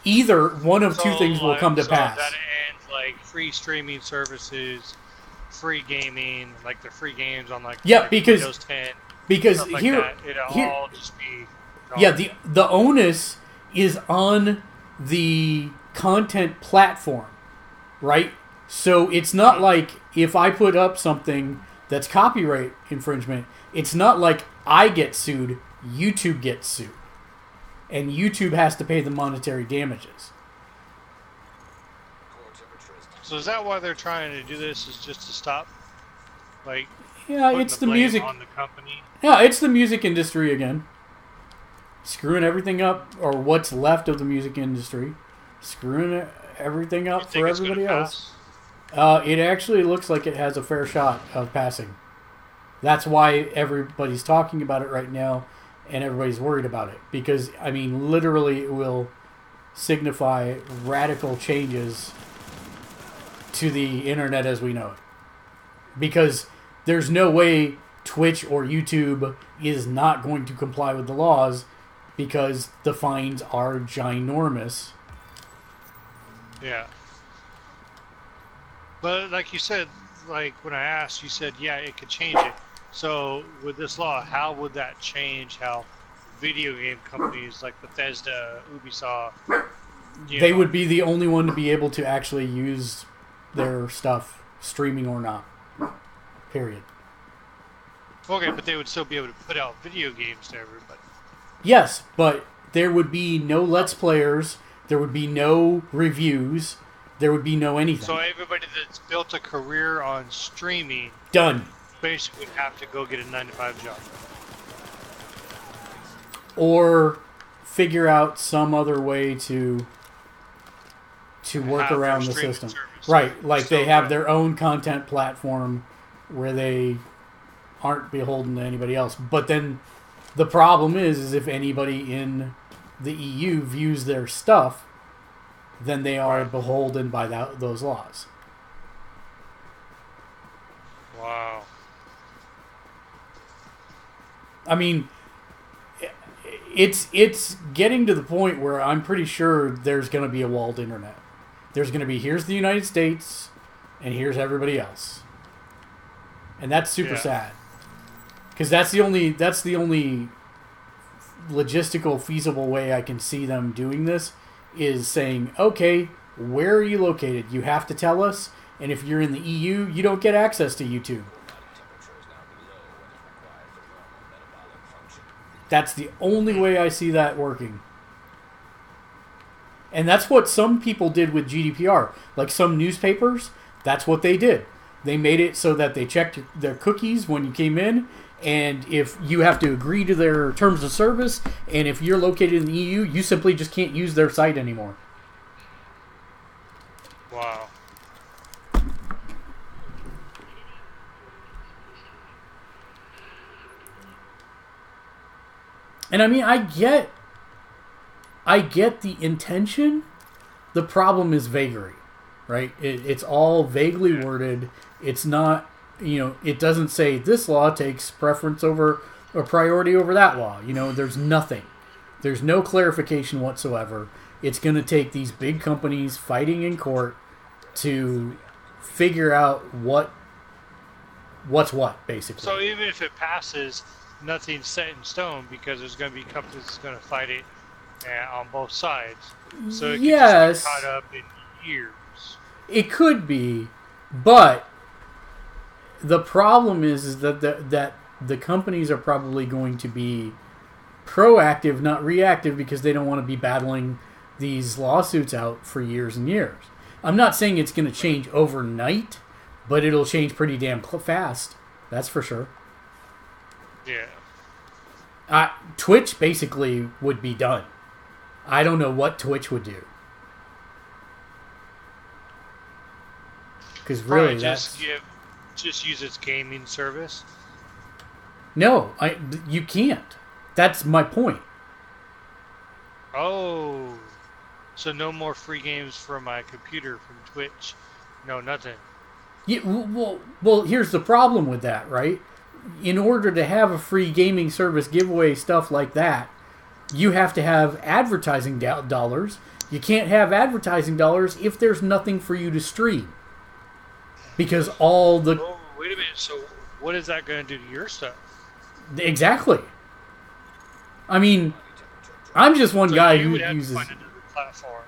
Either one of two things will come to pass. That ends like free streaming services, free gaming, like the free games on like because Windows 10. Because stuff like here, that, it'll here, all just be gone. yeah, the onus is on the content platform, right? So it's not like if I put up something that's copyright infringement, it's not like I get sued, YouTube gets sued. And YouTube has to pay the monetary damages. So is that why they're trying to do this? Is just to stop, like, Yeah, putting it's the blame music. on the company? Yeah, it's the music industry again. Screwing everything up, or what's left of the music industry. Screwing everything You up think for it's gonna everybody else. pass? It actually looks like it has a fair shot of passing. That's why everybody's talking about it right now, and everybody's worried about it. Because, I mean, literally it will signify radical changes to the internet as we know it. Because there's no way Twitch or YouTube is not going to comply with the laws, because the fines are ginormous. Yeah. But like you said, like when I asked, you said, yeah, it could change it. So with this law, how would that change how video game companies like Bethesda, Ubisoft, They would be the only one to be able to actually use their stuff, streaming or not. Period. Okay, but they would still be able to put out video games to everybody. Yes, but there would be no Let's Players, there would be no reviews, there would be no anything. So everybody that's built a career on streaming Done. basically would have to go get a 9-to-5 job. Or figure out some other way to work Have around their the streaming system. service. Right, like they So, have their own content platform where they aren't beholden to anybody else. But then the problem is if anybody in the EU views their stuff, then they are beholden by those laws. Wow. I mean, it's getting to the point where I'm pretty sure there's going to be a walled internet. There's going to be, here's the United States, and here's everybody else. And that's super sad. Because that's the only logistical, feasible way I can see them doing this, is saying, okay, where are you located? You have to tell us, and if you're in the EU, you don't get access to YouTube. That's the only way I see that working. And that's what some people did with GDPR. Like some newspapers, that's what they did. They made it so that they checked their cookies when you came in, and if you have to agree to their terms of service, and if you're located in the EU, you simply just can't use their site anymore. Wow. And I mean, I get the intention. The problem is vagary, right? It's all vaguely worded. It's not, it doesn't say this law takes preference over or priority over that law. There's nothing. There's no clarification whatsoever. It's going to take these big companies fighting in court to figure out what's what, basically. So even if it passes, nothing's set in stone, because there's going to be companies that's going to fight it on both sides. So it could just get caught up in years. It could be, but the problem is that the companies are probably going to be proactive, not reactive, because they don't want to be battling these lawsuits out for years and years. I'm not saying it's going to change overnight, but it'll change pretty damn fast. That's for sure. Yeah. Twitch basically would be done. I don't know what Twitch would do. Because really, just use its gaming service. No, you can't. That's my point. Oh, so no more free games from my computer from Twitch. No, nothing. Yeah, well, here's the problem with that, right? In order to have a free gaming service giveaway stuff like that, you have to have advertising dollars. You can't have advertising dollars if there's nothing for you to stream. Because all the... Oh, wait a minute. So what is that going to do to your stuff? Exactly. I mean, I'm just one guy you who would have uses... to find another platform.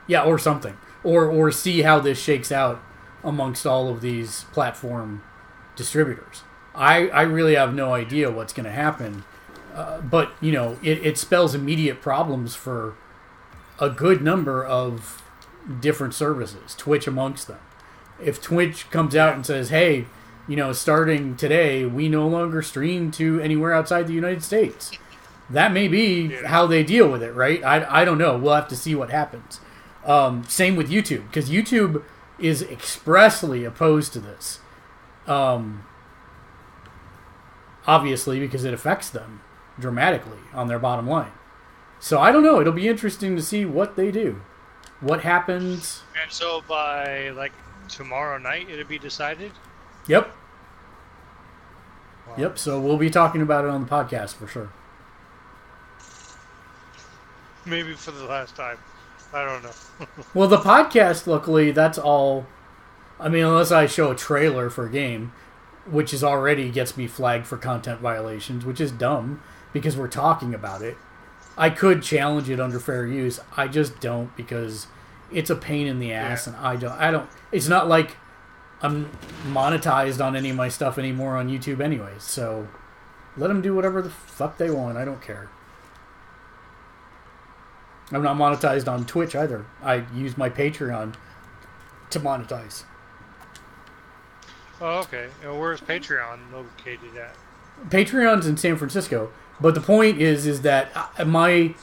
Yeah, or something. Or see how this shakes out amongst all of these platform distributors. I really have no idea what's going to happen. But, it spells immediate problems for a good number of different services, Twitch amongst them. If Twitch comes out and says, hey, starting today, we no longer stream to anywhere outside the United States, that may be how they deal with it, right? I don't know. We'll have to see what happens. Same with YouTube, because YouTube is expressly opposed to this. Obviously, because it affects them dramatically on their bottom line. So I don't know. It'll be interesting to see what they do. What happens. And so by, tomorrow night, it'll be decided? Yep. Wow. Yep, so we'll be talking about it on the podcast for sure. Maybe for the last time. I don't know. Well, the podcast, luckily, that's all... I mean, unless I show a trailer for a game, which is already gets me flagged for content violations, which is dumb, because we're talking about it. I could challenge it under fair use. I just don't, because it's a pain in the ass, and I don't... It's not like I'm monetized on any of my stuff anymore on YouTube anyways, so let them do whatever the fuck they want. I don't care. I'm not monetized on Twitch either. I use my Patreon to monetize. Oh, okay. And where's Patreon located at? Patreon's in San Francisco, but the point is that my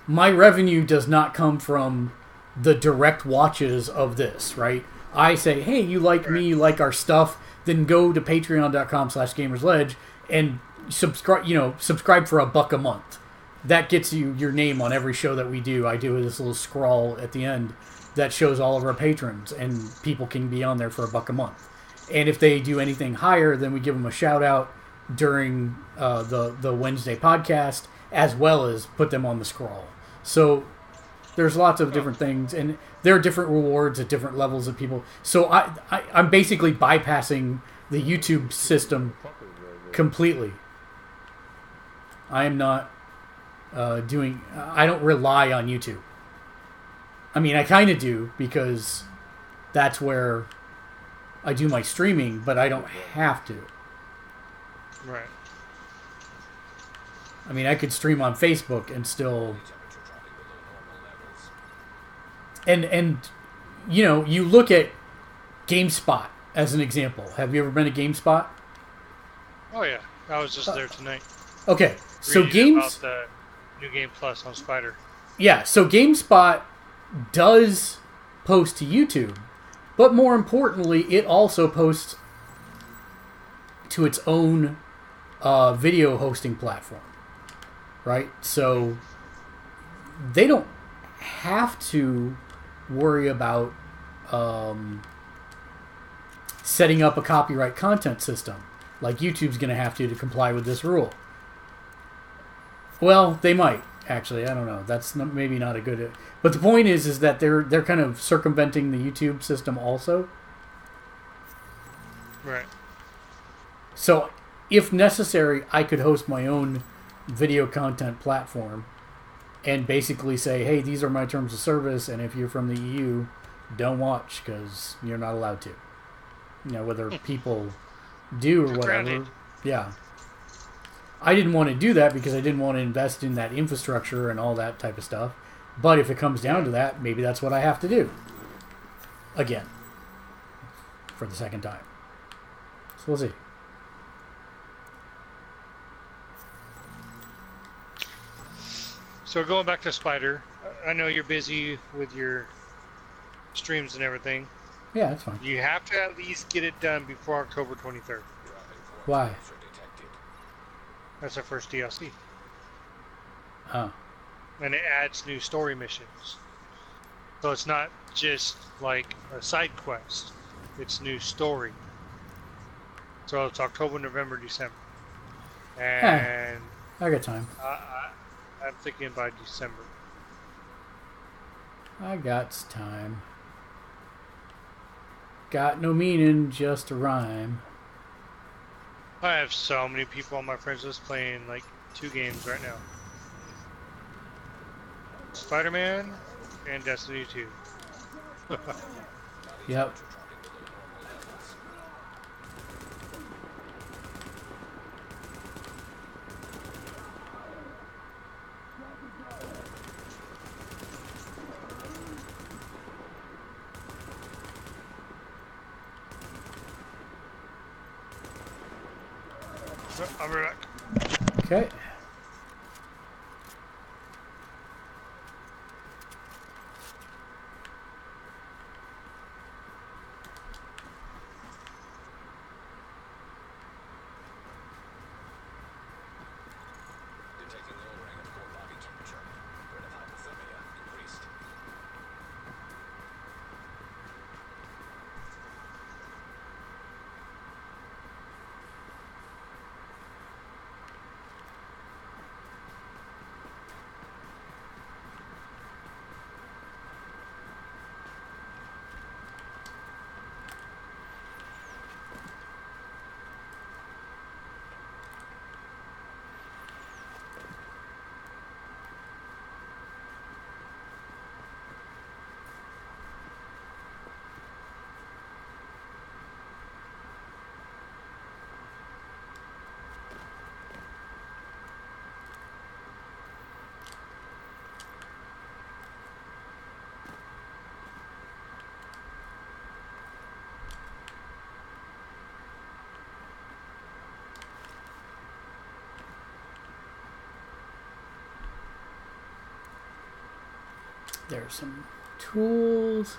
revenue does not come from the direct watches of this, right? I say, hey, you like me, you like our stuff, then go to patreon.com/Gamersledge and subscribe for $1 a month. That gets you your name on every show that we do. I do this little scroll at the end that shows all of our patrons, and people can be on there for $1 a month. And if they do anything higher, then we give them a shout out during the Wednesday podcast, as well as put them on the scroll. So there's lots of different things, and there are different rewards at different levels of people. So I'm basically bypassing the YouTube system completely. I am not I don't rely on YouTube. I mean, I kind of do, because that's where I do my streaming, but I don't have to. Right. I mean, I could stream on Facebook and still... And you look at GameSpot as an example. Have you ever been to GameSpot? Oh, yeah. I was just there tonight. Okay, so Reading about the New Game Plus on Spider. Yeah, so GameSpot does post to YouTube, but more importantly, it also posts to its own video hosting platform, right? So they don't have to worry about setting up a copyright content system like YouTube's going to have to comply with this rule. Well, they might, actually. I don't know. That's maybe not a good... But the point is that they're kind of circumventing the YouTube system also. Right. So, if necessary, I could host my own video content platform and basically say, hey, these are my terms of service, and if you're from the EU, don't watch, because you're not allowed to. Whether people do or whatever. Granted. Yeah. I didn't want to do that because I didn't want to invest in that infrastructure and all that type of stuff. But if it comes down to that, maybe that's what I have to do. Again. For the second time. So we'll see. So going back to Spider, I know you're busy with your streams and everything. Yeah, that's fine. You have to at least get it done before October 23rd. Why? That's our first DLC. Oh. And it adds new story missions. So it's not just like a side quest. It's new story. So it's October, November, December. And I got time. I'm thinking by December. I got time. Got no meaning, just a rhyme. I have so many people on my friends list playing like 2 games right now. Spider-Man and Destiny 2. Yep. So, I'll be right back. Okay. Detecting lowering of core body temperature. Rate of hypothermia increased. There's some tools.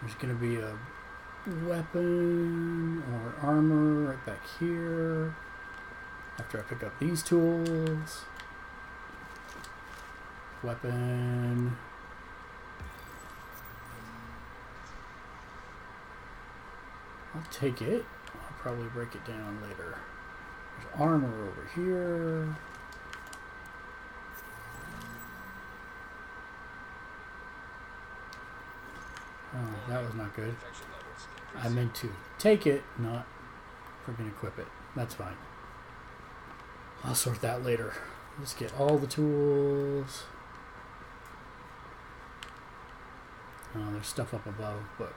There's going to be a weapon or armor right back here. After I pick up these tools. Weapon. I'll take it. I'll probably break it down later. There's armor over here. Oh, that was not good. Infection levels I meant to take it, not freaking equip it. That's fine. I'll sort that later. Let's get all the tools. Oh, there's stuff up above, but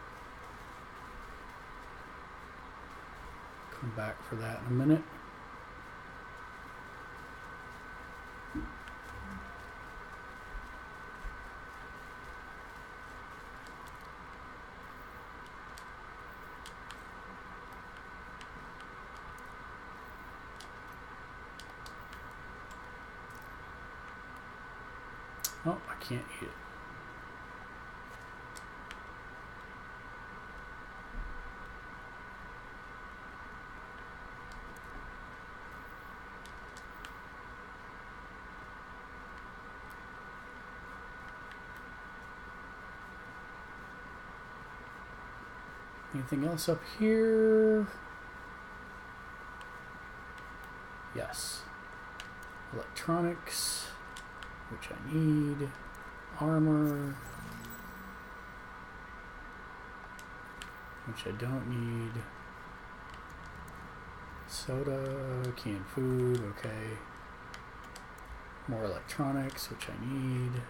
come back for that in a minute. Oh, I can't eat it. Anything else up here? Yes. Electronics, which I need. Armor, which I don't need. Soda, canned food, okay. More electronics, which I need.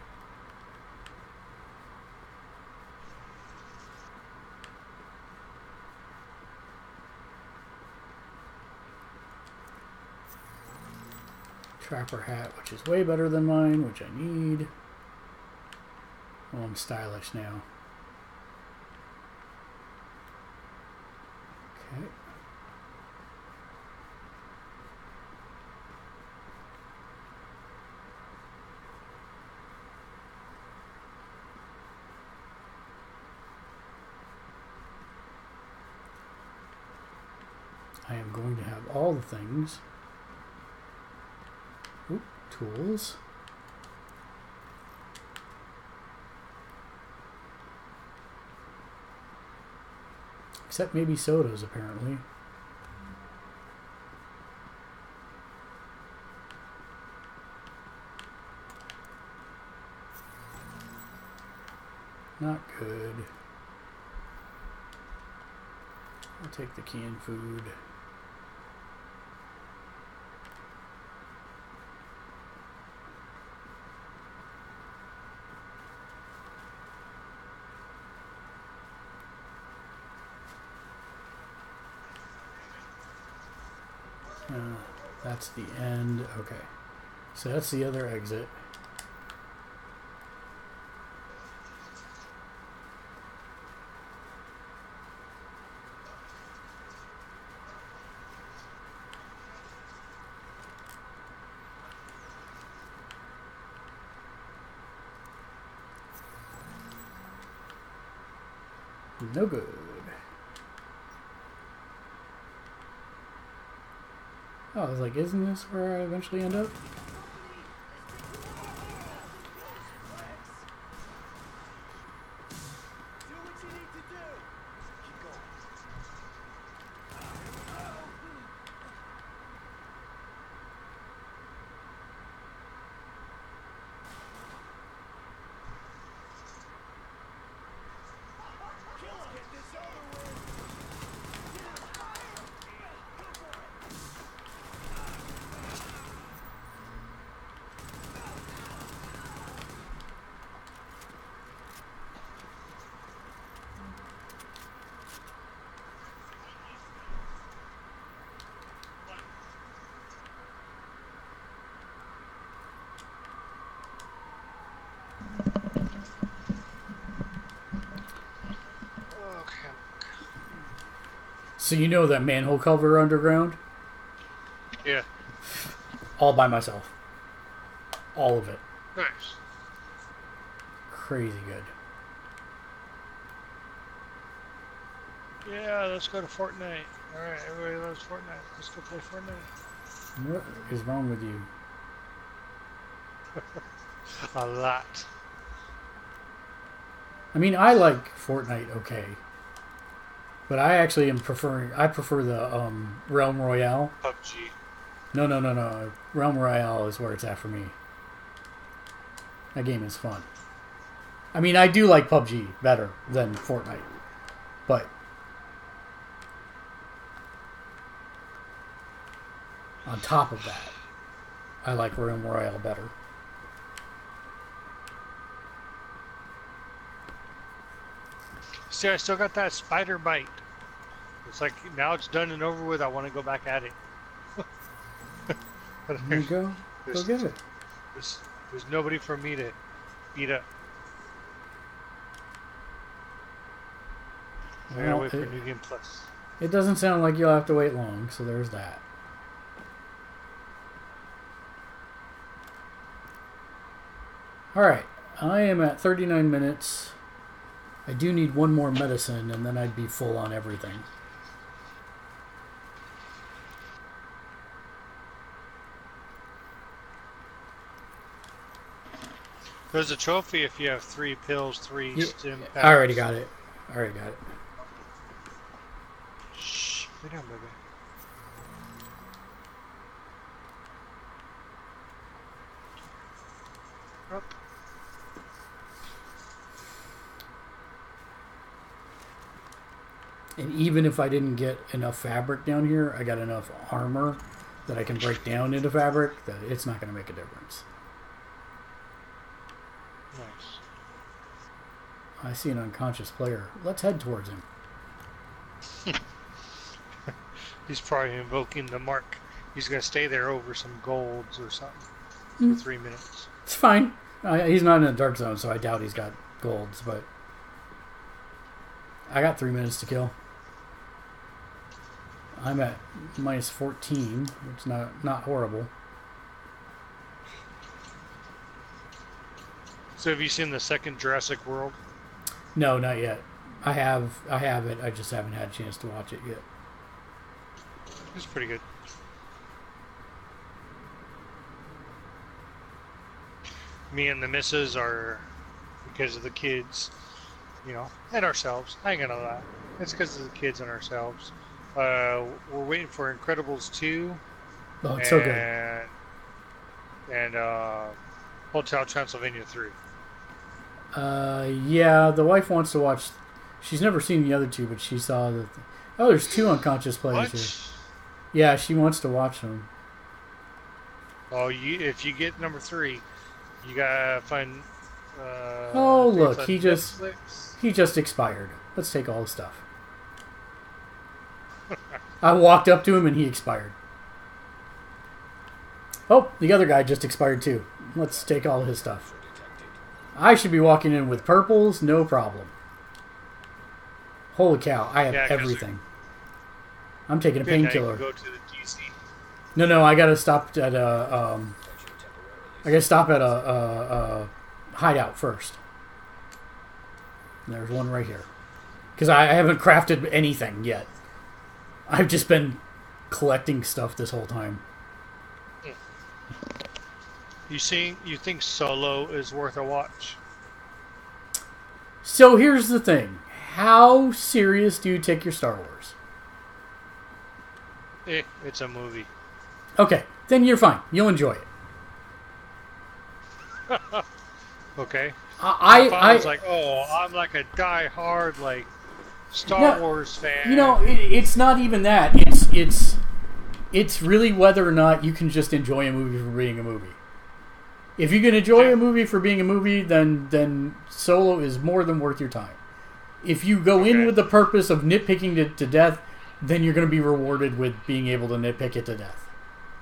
Trapper hat, which is way better than mine, which I need. Oh, I'm stylish now. Okay. I am going to have all the things. Oop, tools. Except maybe sodas, apparently. Not good. I'll take the canned food. That's the end. Okay. So that's the other exit. No good. Oh, I was like, isn't this where I eventually end up? So you know that manhole cover underground? Yeah. All by myself. All of it. Nice. Crazy good. Yeah, let's go to Fortnite. Alright, everybody loves Fortnite. Let's go play Fortnite. What is wrong with you? A lot. I mean, I like Fortnite okay. But I actually I prefer the Realm Royale. PUBG. No. Realm Royale is where it's at for me. That game is fun. I mean, I do like PUBG better than Fortnite. But on top of that, I like Realm Royale better. See, I still got that spider bite. It's like, now it's done and over with, I want to go back at it. There you go. Go get it. There's nobody for me to beat up. I gotta wait for New Game Plus. It doesn't sound like you'll have to wait long, so there's that. Alright, I am at 39 minutes. I do need one more medicine, and then I'd be full on everything. There's a trophy if you have 3 pills, 3 stim packs. I already got it. Shh, lay down, baby. Up. And even if I didn't get enough fabric down here, I got enough armor that I can break down into fabric that it's not going to make a difference. Nice. I see an unconscious player. Let's head towards him. He's probably invoking the mark. He's going to stay there over some golds or something for 3 minutes. It's fine. He's not in a dark zone, so I doubt he's got golds, but I got 3 minutes to kill. I'm at minus 14, which is not horrible. So have you seen the second Jurassic World? No, not yet. I have it. I just haven't had a chance to watch it yet. It's pretty good. Me and the missus are, because of the kids, you know, and ourselves. I ain't gonna lie. It's because of the kids and ourselves. We're waiting for Incredibles 2. Oh, it's so good. And Hotel Transylvania 3. Yeah, the wife wants to watch. She's never seen the other two, but she saw that. Oh, there's 2 unconscious players here. Yeah, she wants to watch them. Oh, if you get number 3, you gotta find. Oh, look, like he just expired. Let's take all the stuff. I walked up to him and he expired. Oh, the other guy just expired too. Let's take all his stuff. I should be walking in with purples, no problem. Holy cow, I have everything. I'm taking a painkiller. Go to the DC. No, I gotta stop at a hideout first. And there's one right here. Because I haven't crafted anything yet. I've just been collecting stuff this whole time. You think Solo is worth a watch? So here's the thing. How serious do you take your Star Wars? It's a movie. Okay, then you're fine. You'll enjoy it. Okay. I was like, I'm like a die-hard like Star Wars fan. You know, it's not even that. It's really whether or not you can just enjoy a movie for being a movie. If you can enjoy a movie for being a movie, then Solo is more than worth your time. If you go in with the purpose of nitpicking it to death, then you're going to be rewarded with being able to nitpick it to death.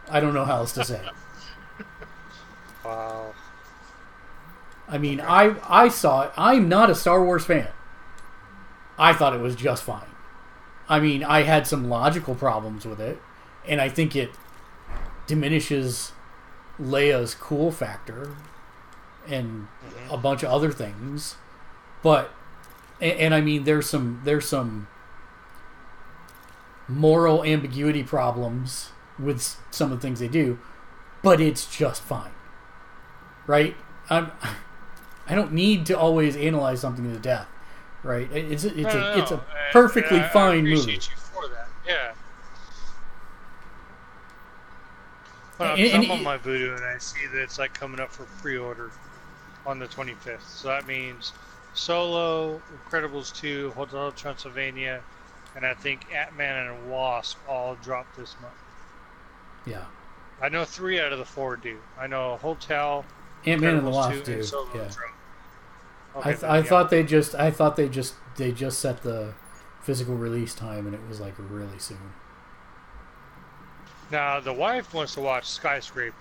I don't know how else to say it. Wow. I mean, I saw it. I'm not a Star Wars fan. I thought it was just fine. I mean, I had some logical problems with it, and I think it diminishes Leia's cool factor and a bunch of other things. But, and I mean, there's some moral ambiguity problems with some of the things they do, but it's just fine. Right? I don't need to always analyze something to death. Right? It's a perfectly fine movie. I appreciate you for that. Yeah. Well, I'm on my Voodoo and I see that it's like coming up for pre-order on the 25th. So that means Solo, Incredibles 2, Hotel Transylvania, and I think Ant-Man and Wasp all drop this month. Yeah. I know 3 out of the 4 do. I know Hotel, Ant-Man and the Wasp do. Yeah. Okay, I thought they just set the physical release time and it was like really soon. Now the wife wants to watch Skyscraper,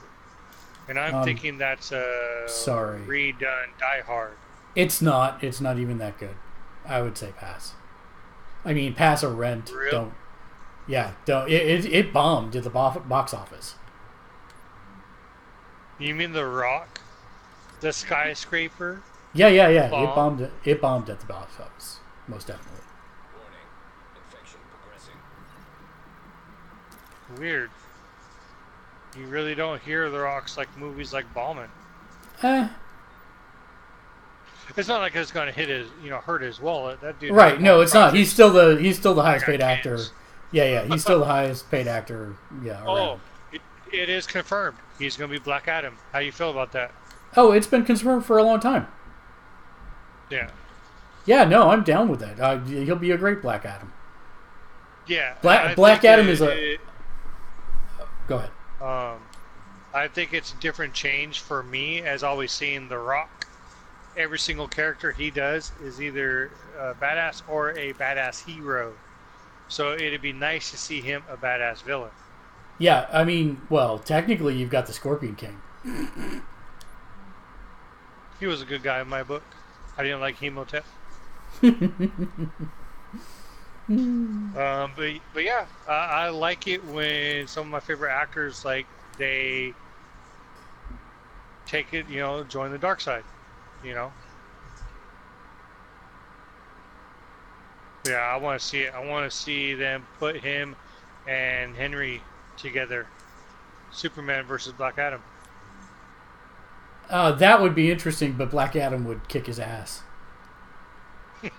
and I'm thinking that's a redone Die Hard. It's not even that good. I would say pass. I mean, pass or rent. Really? Don't. Yeah, don't. It bombed at the box office. You mean The Rock, the Skyscraper? Yeah. It bombed at the box office, most definitely. Warning. Infection progressing. Weird. You really don't hear The Rock's like movies like bombing. It's not like it's going to hurt his wallet. That dude. Right? No, it's not. He's still the highest paid actor. Yeah. He's still the highest paid actor. Yeah. Around. It is confirmed. He's going to be Black Adam. How you feel about that? Oh, it's been confirmed for a long time. Yeah. Yeah. No, I'm down with that. He'll be a great Black Adam. Yeah. Black Adam is a. Go ahead. I think it's a different change for me as always seeing The Rock. Every single character he does is either a badass or a badass hero. So it'd be nice to see him a badass villain. Yeah, I mean, well, technically you've got the Scorpion King. He was a good guy in my book. I didn't like Hemotep. But yeah, I like it when some of my favorite actors they take it, join the dark side, Yeah, I want to see it. I want to see them put him and Henry together. Superman versus Black Adam. That would be interesting, but Black Adam would kick his ass. Yeah.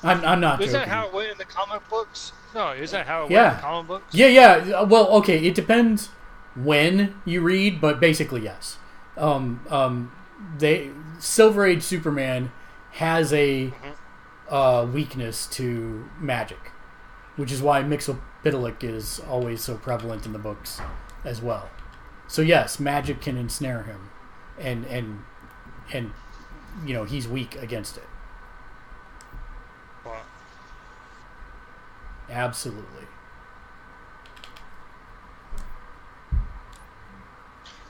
I'm not Isn't joking. that how it went in the comic books? No, isn't that how it went in the comic books? Yeah. Well, okay, it depends when you read, but basically yes. Silver Age Superman has a weakness to magic, which is why Mxyzptlk is always so prevalent in the books as well. So yes, magic can ensnare him, and he's weak against it. Wow. Absolutely.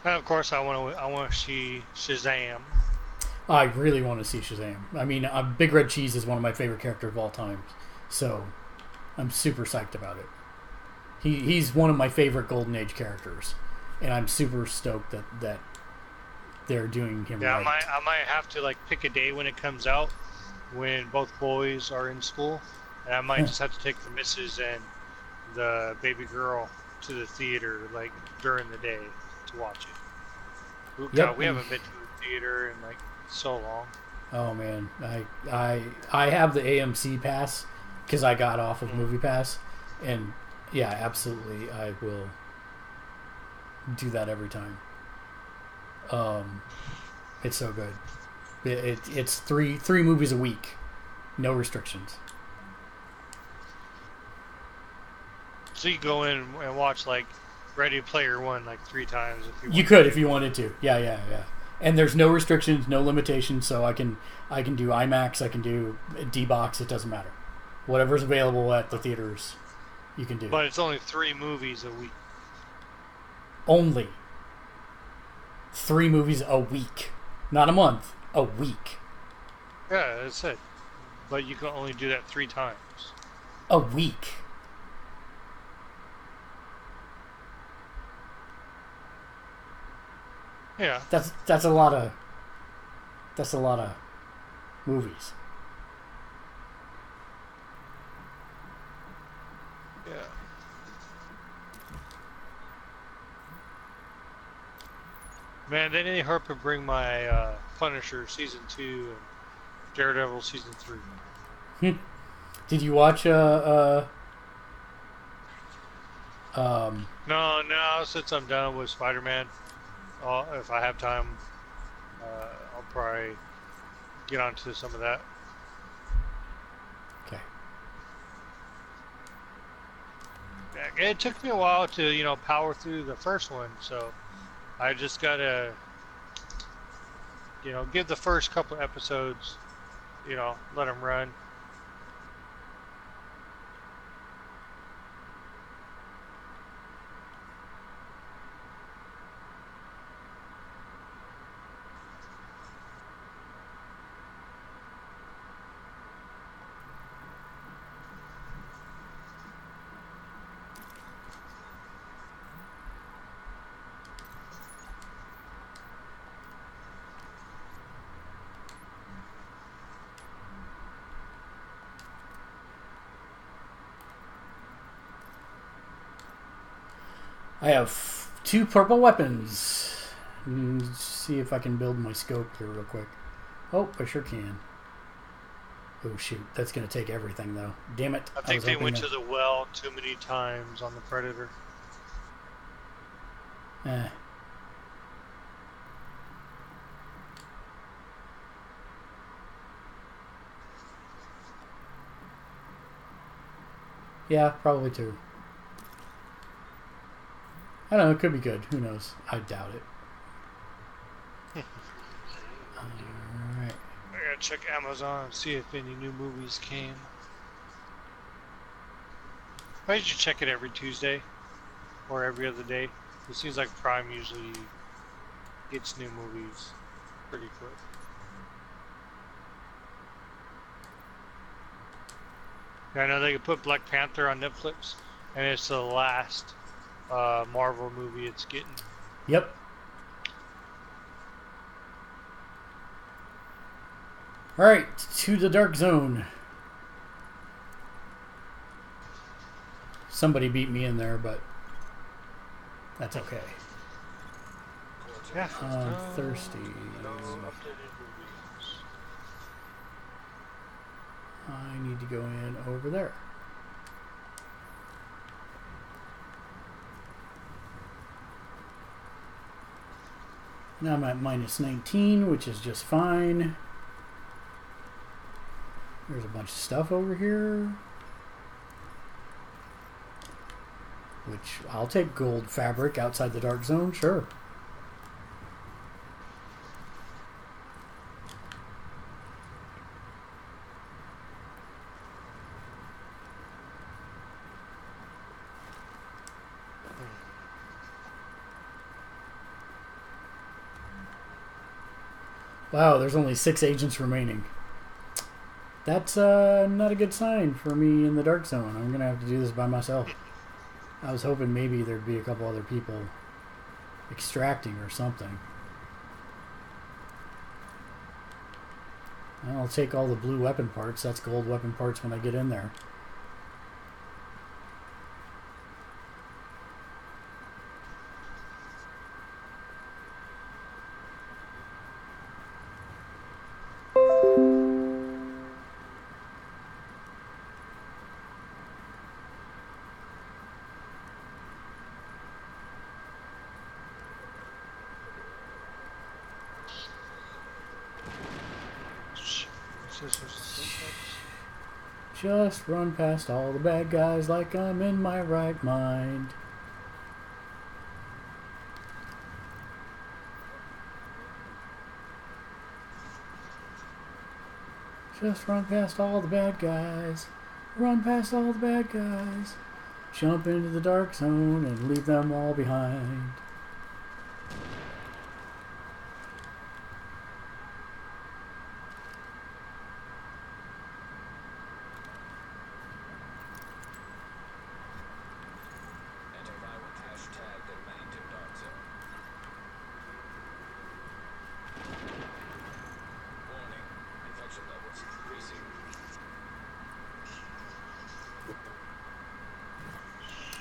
And of course, I want to see Shazam. I really want to see Shazam. I mean, Big Red Cheese is one of my favorite characters of all time, so I'm super psyched about it. He's one of my favorite Golden Age characters, and I'm super stoked that they're doing him right. I might have to like pick a day when it comes out, when both boys are in school, and I might just have to take the missus and the baby girl to the theater like during the day to watch it. Yep. We haven't been to the theater in like so long. Oh man, I have the AMC pass because I got off of Movie Pass, and yeah, absolutely, I will do that every time. It's so good. It's three movies a week, no restrictions. So you go in and watch like Ready Player One like 3 times if you want. You could if you wanted to. Yeah. And there's no restrictions, no limitations, so I can do IMAX, I can do D-Box, it doesn't matter. Whatever's available at the theaters, you can do. But it's only 3 movies a week. Only 3 movies a week. Not a month, a week. Yeah, that's it. But you can only do that 3 times. A week. Yeah. That's a lot of movies. Yeah. Man, they didn't hurry to bring my Punisher season 2 and Daredevil season 3. Did you watch No, since I'm done with Spider-Man, if I have time, I'll probably get onto some of that. Okay. It took me a while to, power through the first one, so I just gotta, give the first couple episodes, let them run. I have 2 purple weapons. Let's see if I can build my scope here real quick. Oh, I sure can. Oh shoot, that's going to take everything though. Damn it. I think they went to the well too many times on the Predator. Yeah, probably 2. I don't know, it could be good. Who knows? I doubt it. Alright. I gotta check Amazon and see if any new movies came. Why did you check it every Tuesday? Or every other day? It seems like Prime usually gets new movies pretty quick. I know they could put Black Panther on Netflix, and it's the last Marvel movie it's getting. Yep. Alright, to the Dark Zone. Somebody beat me in there, but that's okay. Yeah. I'm thirsty. I need to go in over there. Now I'm at minus 19, which is just fine. There's a bunch of stuff over here. Which, I'll take gold fabric outside the Dark Zone, sure. Wow, there's only 6 agents remaining. That's not a good sign for me in the dark zone. I'm going to have to do this by myself. I was hoping maybe there'd be a couple other people extracting or something. I'll take all the blue weapon parts. That's gold weapon parts when I get in there. Just run past all the bad guys like I'm in my right mind. Just run past all the bad guys. Run past all the bad guys. Jump into the dark zone and leave them all behind.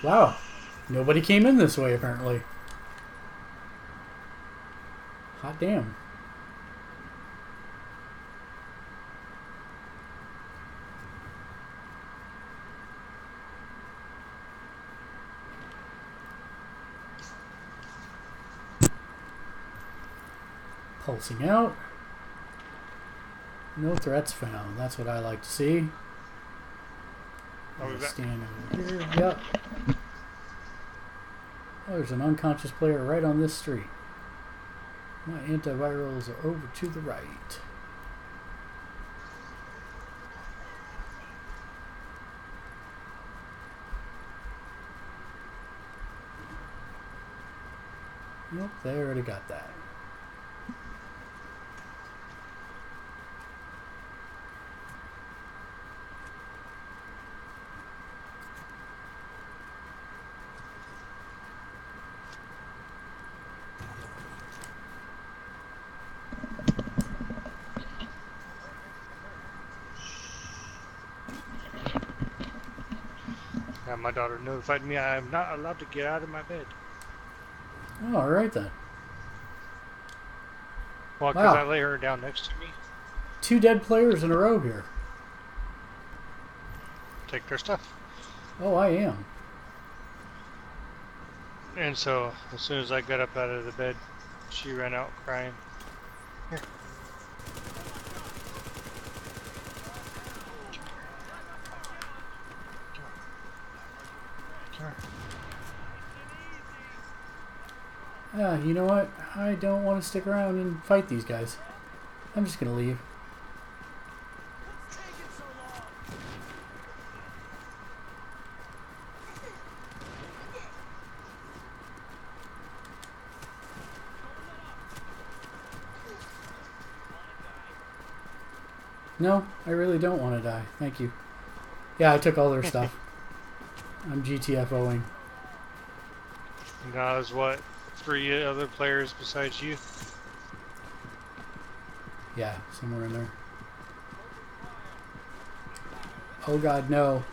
Wow, nobody came in this way apparently. Hot damn. Pulsing out. No threats found. That's what I like to see. Stand over here. Yep. Oh, there's an unconscious player right on this street. My antivirals are over to the right. Nope, they already got that. Yeah, my daughter notified me I am not allowed to get out of my bed. Oh, all right then. Well, because Wow. I lay her down next to me. 2 dead players in a row here. Take their stuff. Oh, I am. And so, as soon as I got up out of the bed, she ran out crying. Here. You know what? I don't want to stick around and fight these guys. I'm just going to leave. No, I really don't want to die. Thank you. Yeah, I took all their stuff. I'm GTFOing. And that was what? 3 other players besides you? Yeah, somewhere in there. Oh god, no.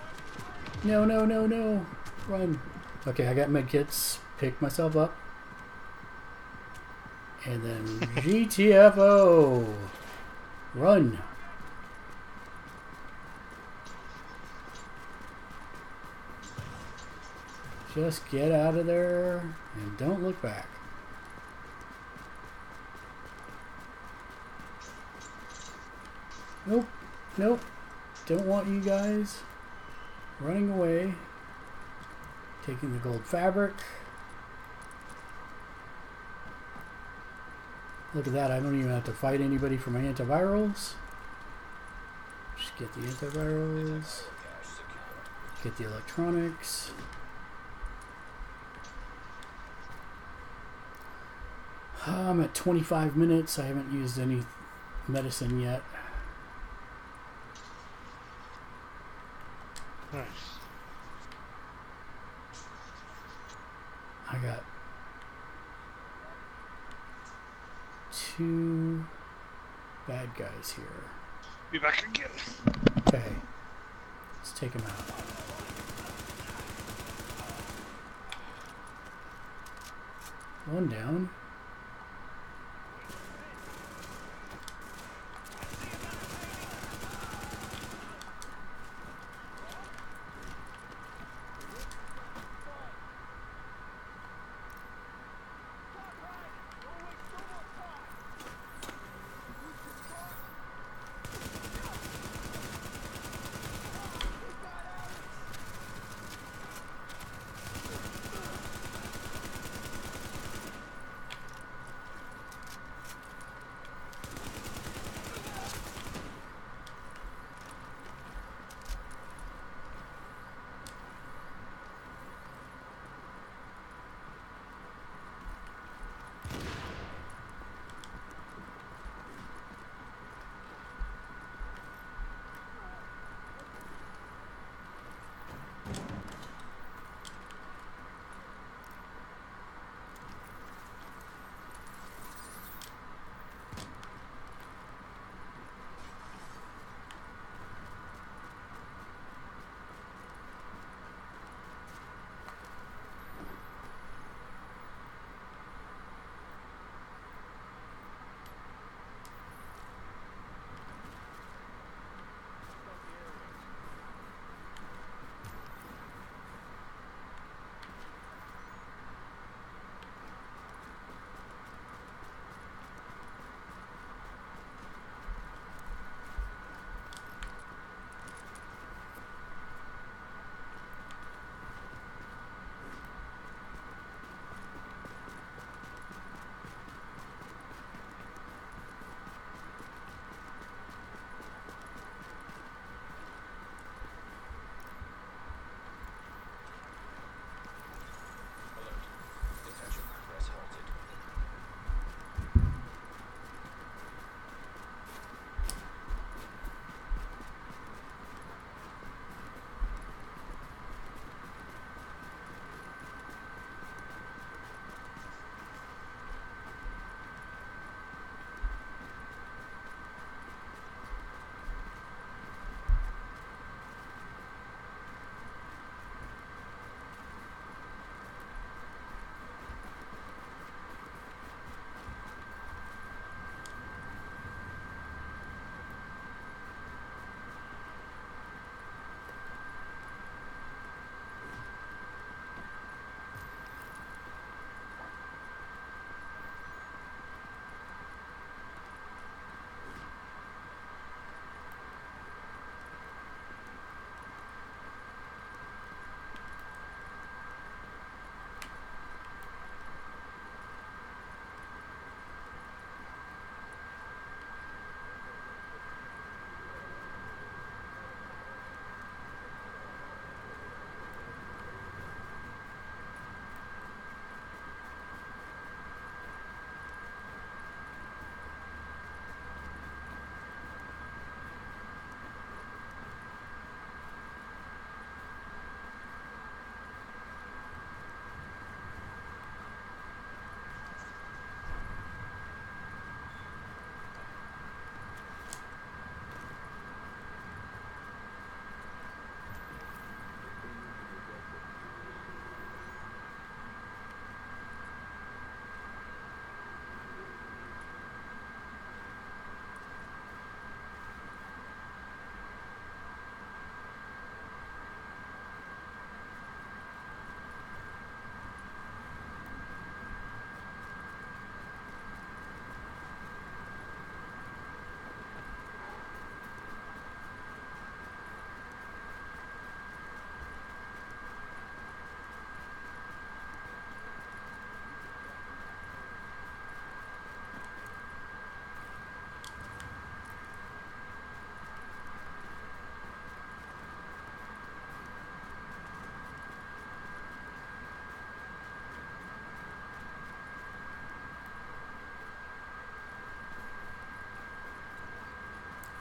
No, no, no, no. Run. Okay, I got medkits. Pick myself up. And then GTFO. Run. Just get out of there and don't look back. Nope. Nope. Don't want you guys running away. Taking the gold fabric. Look at that. I don't even have to fight anybody for my antivirals. Just get the antivirals. Get the electronics. I'm at 25 minutes. I haven't used medicine yet. Nice. I got 2 bad guys here. Be back again. Okay. Let's take them out. One down.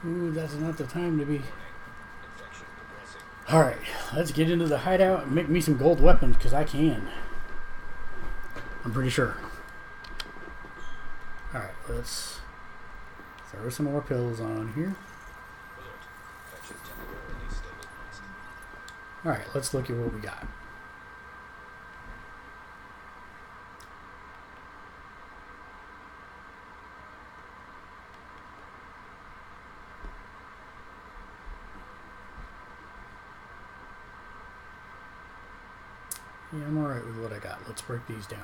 Ooh, that's not the time to be. Infection progressing. Alright, let's get into the hideout and make me some gold weapons, because I can. I'm pretty sure. Alright, let's throw some more pills on here. Alert. Infection temporarily stabilized. Alright, let's look at what we got. Yeah, I'm alright with what I got. Let's break these down.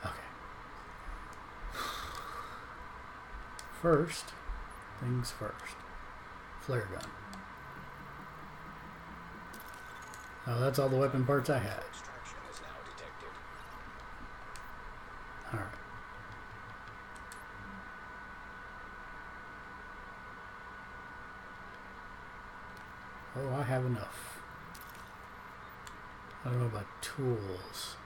Okay. First things first. Flare gun. Oh, that's all the weapon parts I had. Extraction is now detected. Alright. Oh, I have enough. I don't know about tools.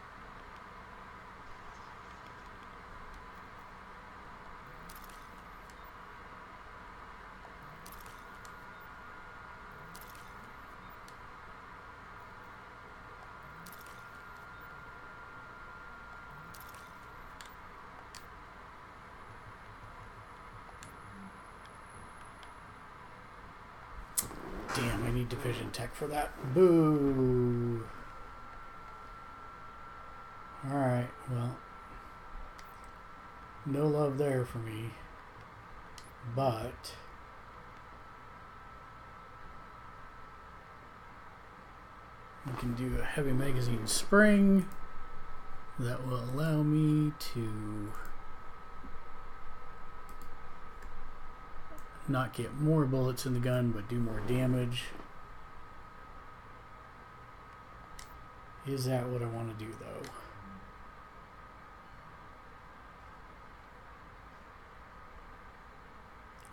Damn, I need division tech for that. Boo! Alright, well. No love there for me. But we can do a heavy magazine spring that will allow me to not get more bullets in the gun, but do more damage. Is that what I want to do, though?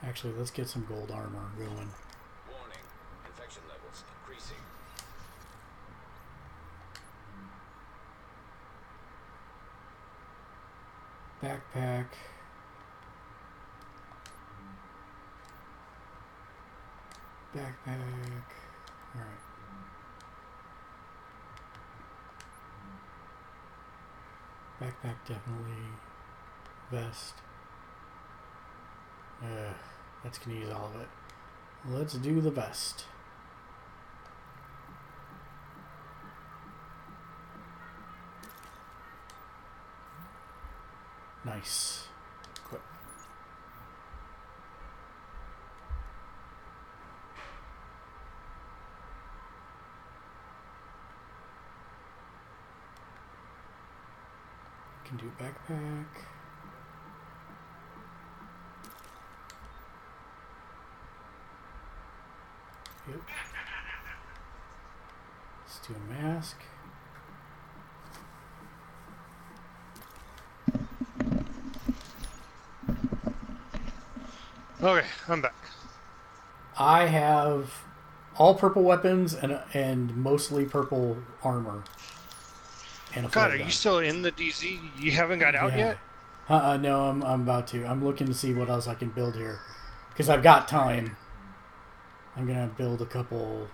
Actually, let's get some gold armor going. Warning. Infection levels increasing. Backpack. Backpack. Alright. Backpack definitely. Vest. That's gonna use all of it. Let's do the vest. Nice. Equip. Can do backpack. Yep. Let's do a mask. Okay, I'm back. I have all purple weapons and mostly purple armor. And a God, flare are gun. you still in the DZ? You haven't got out Yeah. yet? No, I'm about to. I'm looking to see what else I can build here. Because I've got time. I'm going to build a couple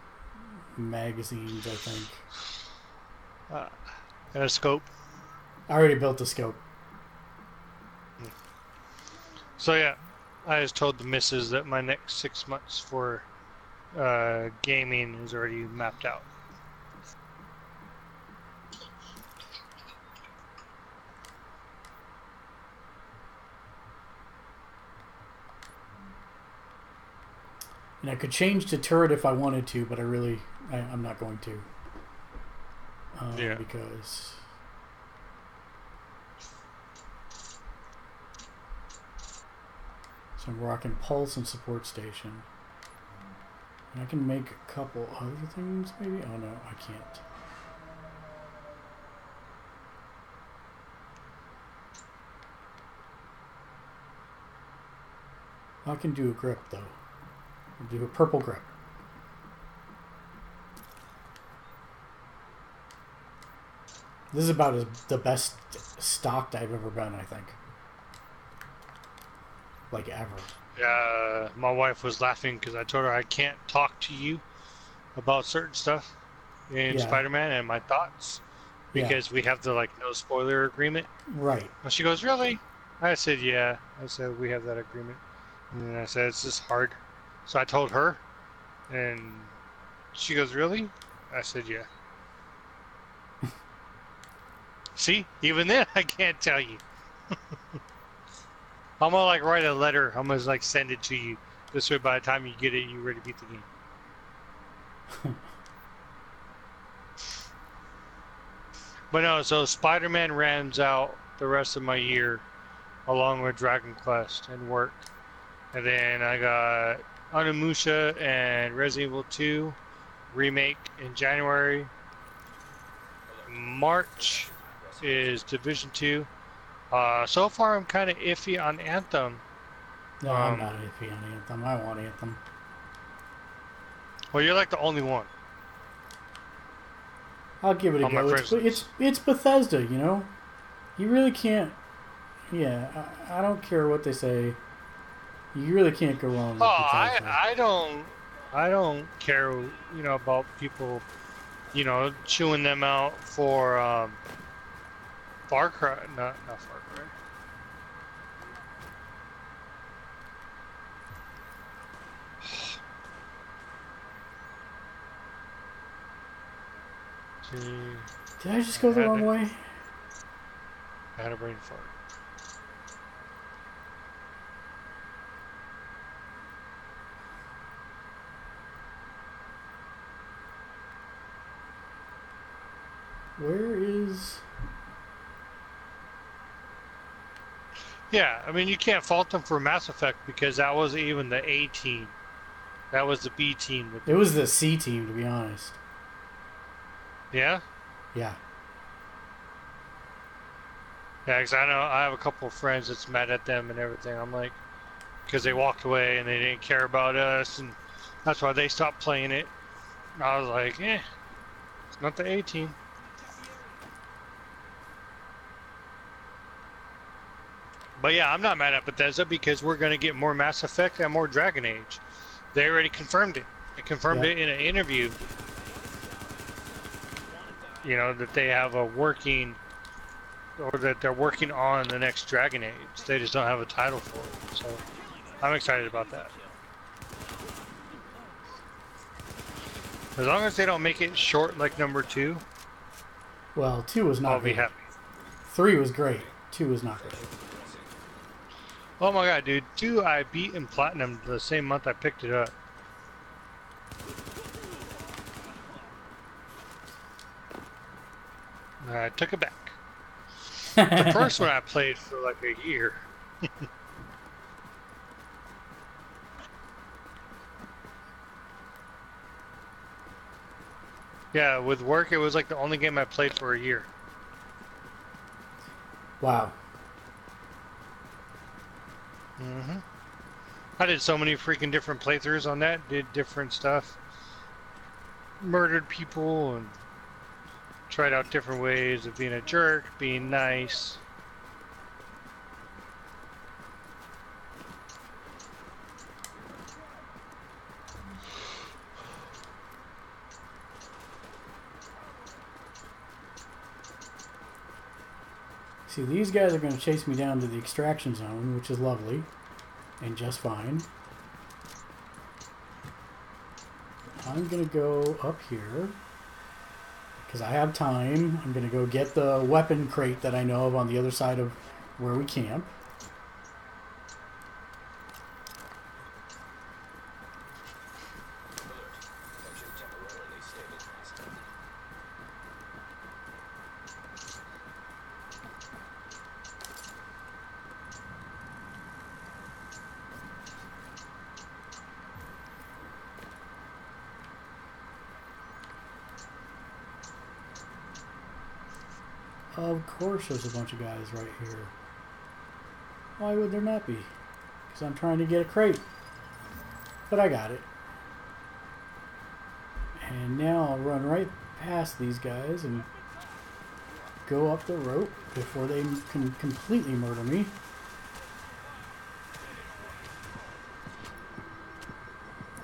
magazines, I think. And a scope. I already built the scope. So yeah, I just told the missus that my next 6 months for gaming is already mapped out. And I could change to turret if I wanted to, but I'm not going to. Yeah. Because... So I'm rocking pulse and support station. And I can make a couple other things, maybe? Oh no, I can't. I can do a grip, though. I'll do a purple grip. This is about the best stocked I've ever been, I think. Like, ever. Yeah, my wife was laughing because I told her I can't talk to you about certain stuff in Spider-Man and my thoughts because we have the no spoiler agreement. Right. And she goes, really? I said, yeah. I said, we have that agreement. And I said, it's just hard. So I told her, and she goes, really? I said, yeah. See, even then I can't tell you. I'm gonna write a letter. I'm gonna send it to you. This way, by the time you get it, you're ready to beat the game. But no, so Spider-Man rounds out the rest of my year, along with Dragon Quest and work. And then I got Onimusha and Resident Evil 2 remake in January. March is Division 2. So far, I'm kind of iffy on Anthem. No, I'm not iffy on Anthem. I want Anthem. Well, you're the only one. I'll give it a go. It's Bethesda, you know? You really can't... Yeah, I don't care what they say. You really can't go wrong with Bethesda. I don't care, about people, chewing them out for Far Cry. Not Far Cry. Did I just go the wrong way? I had a brain fart. Where is... Yeah, I mean, you can't fault them for Mass Effect because that wasn't even the A team. That was the B team. It was the C team, to be honest. Yeah? Yeah. Yeah, because I know I have a couple of friends that's mad at them and everything. I'm like, because they walked away and they didn't care about us, and that's why they stopped playing it. And I was like, it's not the A team. But yeah, I'm not mad at Bethesda because we're going to get more Mass Effect and more Dragon Age. They already confirmed it. They confirmed it in an interview. That they have a working, or that they're working on the next Dragon Age. They just don't have a title for it. So I'm excited about that. As long as they don't make it short like number 2. Well, 2 was not I'll be happy. 3 was great. 2 was not great. Oh my god, dude. 2 I beat in Platinum the same month I picked it up. I took it back. The first one I played for a year. Yeah, with work it was the only game I played for a year. Wow. I did so many freaking different playthroughs on that, did different stuff. Murdered people and tried out different ways of being a jerk, being nice. See, these guys are going to chase me down to the extraction zone, which is lovely and just fine. I'm going to go up here because I have time. I'm going to go get the weapon crate that I know of on the other side of where we camp. Of course there's a bunch of guys right here. Why would there not be? because I'm trying to get a crate. But I got it. And now I'll run right past these guys and go up the rope before they can completely murder me.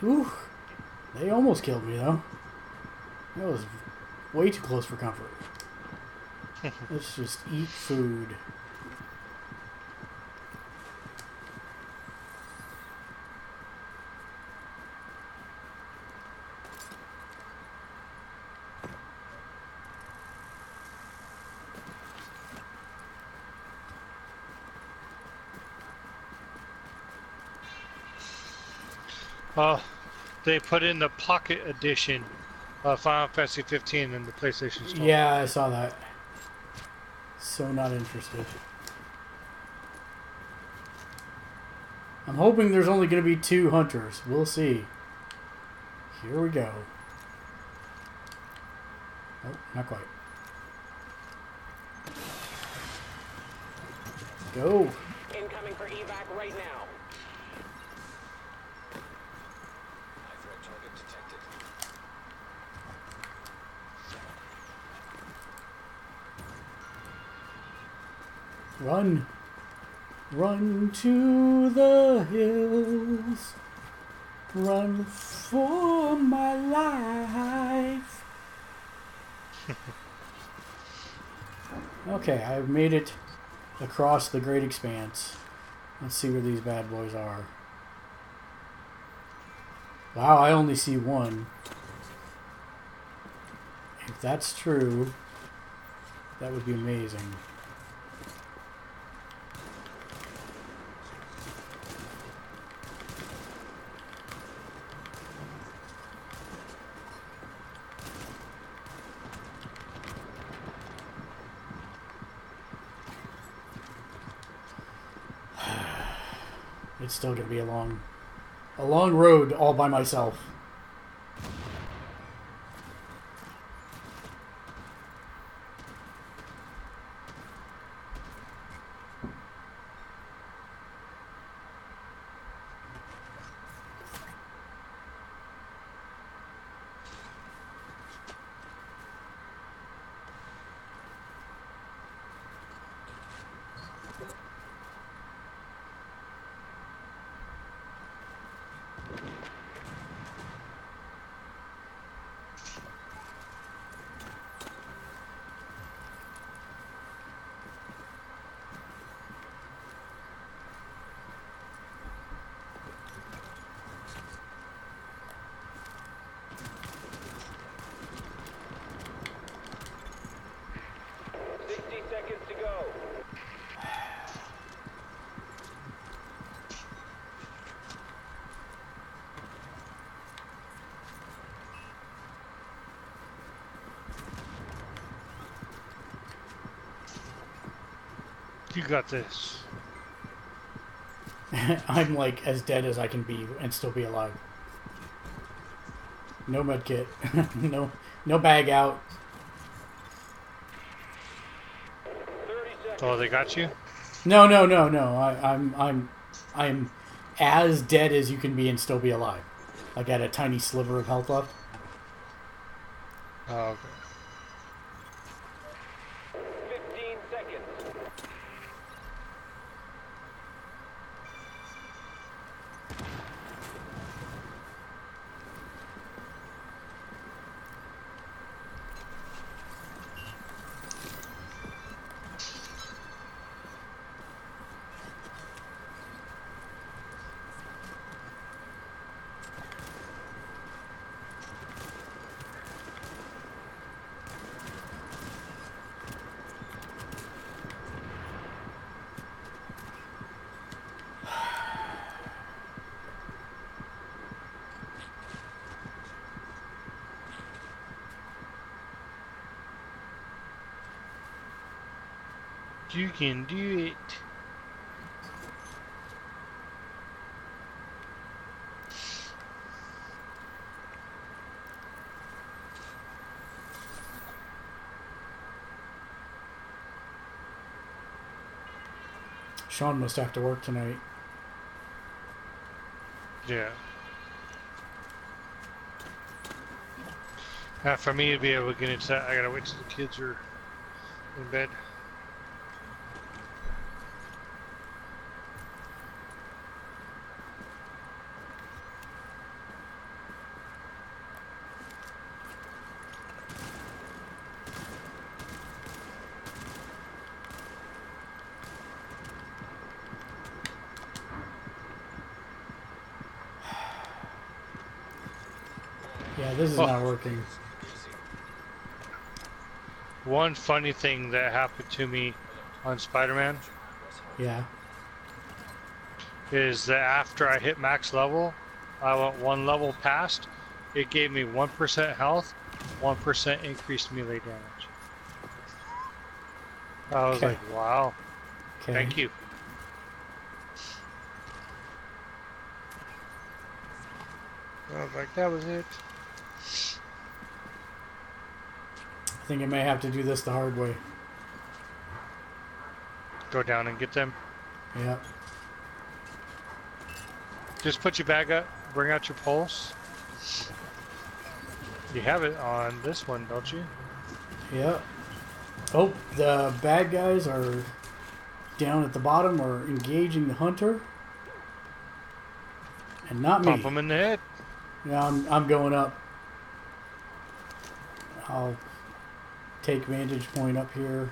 Ooh, they almost killed me though. That was way too close for comfort. Let's just eat food. They put in the Pocket Edition of Final Fantasy 15 in the PlayStation Store. Yeah, I saw that. So not interested. I'm hoping there's only going to be 2 hunters. We'll see. Here we go. Oh, not quite. Go. Incoming for evac right now. High threat target detected. Run. Run to the hills. Run for my life. Okay, I've made it across the great expanse. Let's see where these bad boys are. Wow, I only see one. If that's true, that would be amazing. It's still gonna be a long road all by myself. Seconds to go. You got this. I'm like as dead as I can be and still be alive. No med kit. no bag out. 30 seconds. Oh, they got you? No. I'm as dead as you can be and still be alive. Like I had a tiny sliver of health left. Oh, okay. 15 seconds. You can do it. Sean must have to work tonight. Yeah. For me to be able to get into that, I gotta wait till the kids are in bed. Yeah, this is Oh. not working. One funny thing that happened to me on Spider-Man Yeah. is that after I hit max level, I went one level past. It gave me 1% health, 1% increased melee damage. I was Okay. like, wow, Okay. thank you. I was like, that was it. I think I may have to do this the hard way. Go down and get them. Yeah. Just put your bag up, bring out your pulse. You have it on this one, don't you? Yeah. Oh, the bad guys are down at the bottom or engaging the hunter. And not me. Pump them in the head. Yeah, I'm going up. I'll take vantage point up here.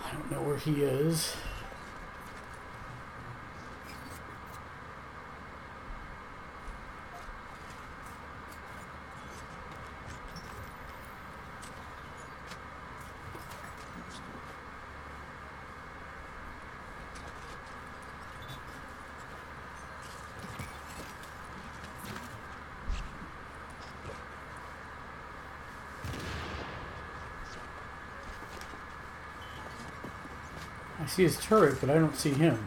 I don't know where he is. I see his turret, but I don't see him.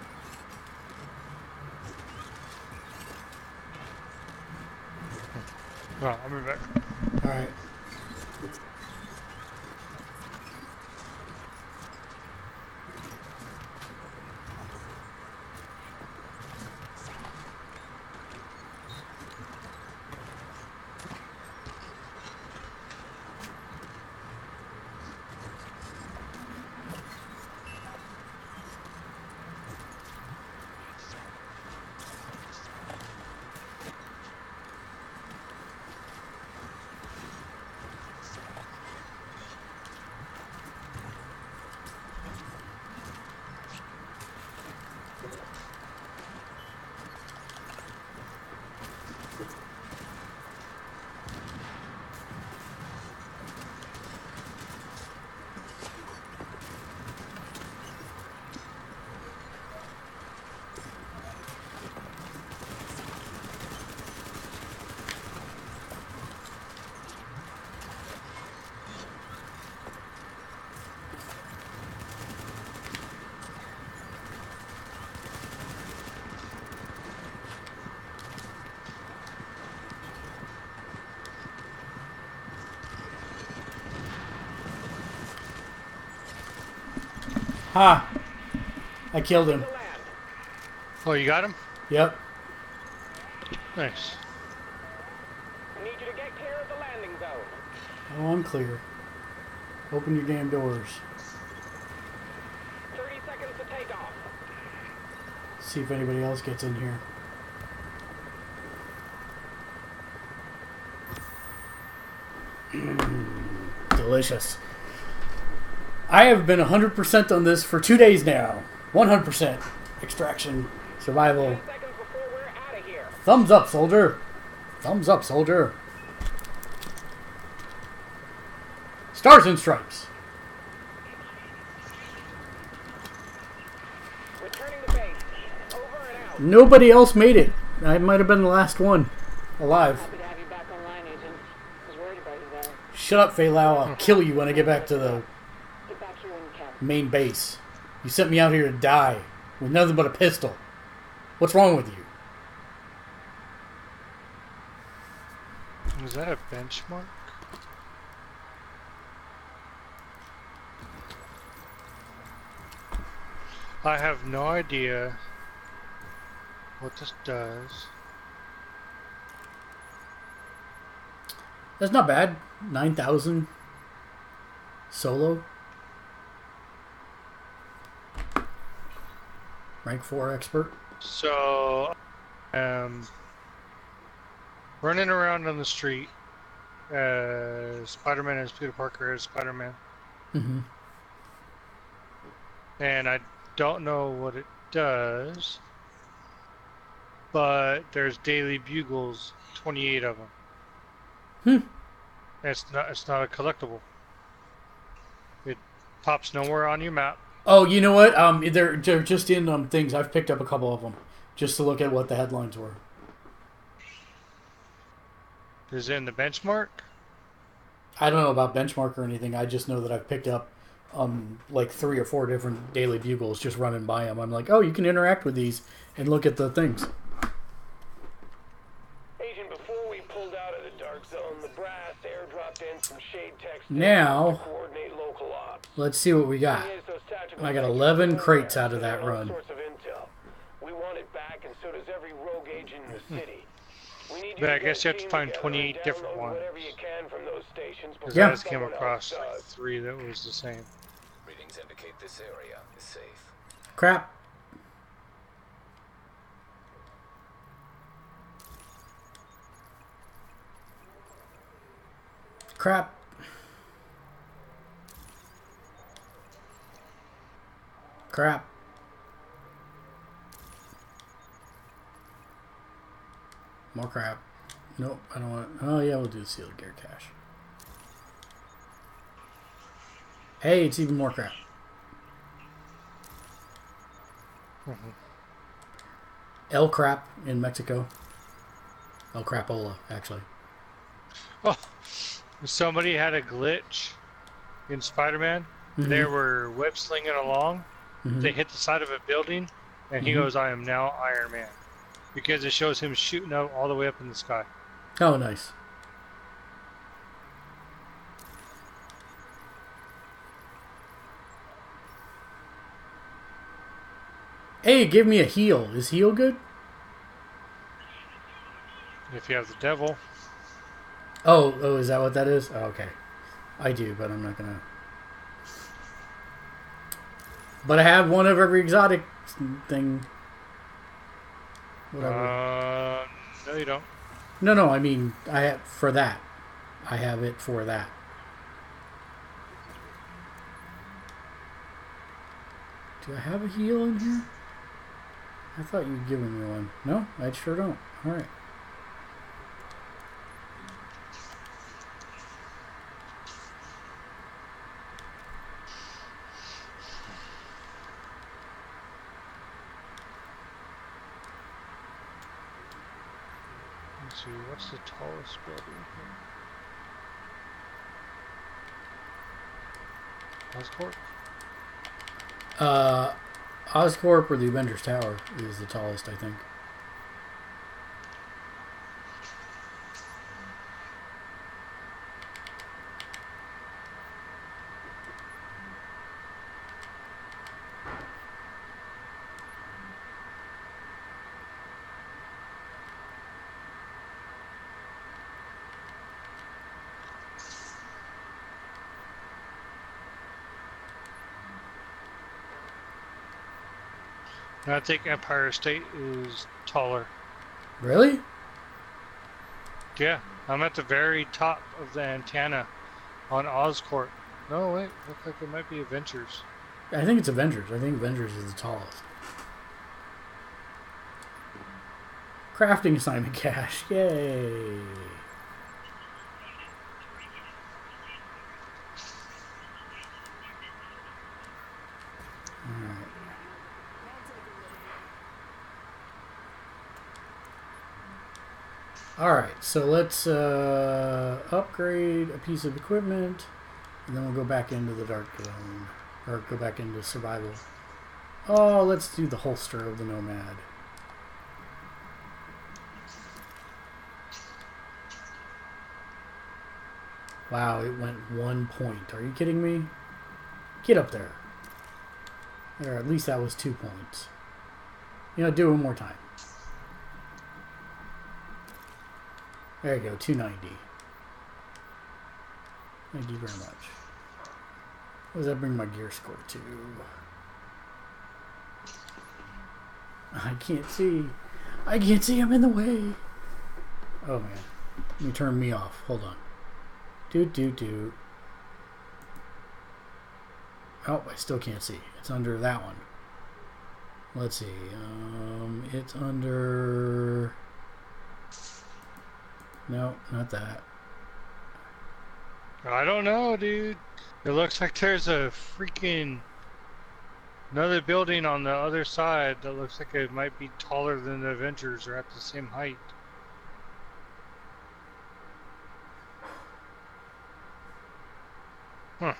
Oh, I'll be back. Alright. Ha! I killed him. Oh, you got him? Yep. Nice. Need you to get clear of the landing zone. Oh, I'm clear. Open your damn doors. 30 seconds to take off. See if anybody else gets in here. delicious. I have been 100% on this for 2 days now. 100% extraction survival. 10 seconds before we're out of here. Thumbs up, soldier. Thumbs up, soldier. Stars and stripes. Returning to base. Over and out. Nobody else made it. I might have been the last one alive. Happy to have you back online, Agent. I was worried about you there. Shut up, Fei Lao. I'll kill you when I get back to the Get back here when you can. main base. You sent me out here to die with nothing but a pistol. What's wrong with you? Was that a benchmark? I have no idea what this does. That's not bad. 9,000 solo. Rank 4 expert. So, running around on the street as Spider-Man, as Peter Parker as Spider-Man. Mm-hmm. And I don't know what it does, but there's daily bugles, 28 of them. It's not a collectible. It pops nowhere on your map. Oh, you know what? They're just in things. I've picked up a couple of them just to look at what the headlines were. Is it in the benchmark? I don't know about benchmark or anything. I just know that I've picked up like 3 or 4 different daily bugles just running by them. I'm like, oh, you can interact with these and look at the things. Agent, before we pulled out of the dark zone, the brass airdropped in some shade text Now- to coordinate local ops. Let's see what we got. Thing is, those tactical I got sites 11 are still crates there, out of that sending all run. sorts of intel. We want it back, and so does every rogue agent in the city. We need But to I get guess a you have to team find together 28 and different download ones. whatever you can from those stations before Because I just came someone across else like does. 3 that was the same. Readings indicate this area is safe. Crap. Crap. Crap. More crap. Nope, I don't want... Oh, yeah, we'll do the sealed gear cache. Hey, it's even more crap. El Crap in Mexico. El Crapola, actually. Oh, somebody had a glitch in Spider-Man. They were web slinging along. They hit the side of a building, and he goes, "I am now Iron Man," because it shows him shooting out all the way up in the sky. Oh, nice. Hey, give me a heal. Is heal good? If you have the devil, Oh, is that what that is? Oh, okay. I do, but I'm not gonna... But I have one of every exotic thing. Whatever. no, you don't. No, I mean, I have for that. I have it for that. Do I have a heal in here? I thought you'd given me one. No, I sure don't. Alright. Let's see, what's the tallest building here? Oscorp? Oscorp or the Avengers Tower is the tallest, I think. And I think Empire State is taller. Really? Yeah, I'm at the very top of the antenna On Oscorp. No, wait. Looks like it might be Adventures. I think it's Avengers. I think Avengers is the tallest. Crafting assignment cache. Yay. Alright, so let's upgrade a piece of equipment, and then we'll go back into the dark zone, or go back into survival. Oh, let's do the holster of the Nomad. Wow, it went 1 point. Are you kidding me? Get up there. There, at least that was 2 points. You know, do it one more time. There you go, 290. Thank you very much. What does that bring my gear score to? I can't see. I can't see, I'm in the way. Oh man. Let me turn me off. Hold on. Do. Oh, I still can't see. It's under that one. Let's see. It's under... No, not that. I don't know, dude. It looks like there's a freaking another building on the other side that looks like it might be taller than the Avengers or at the same height. Huh.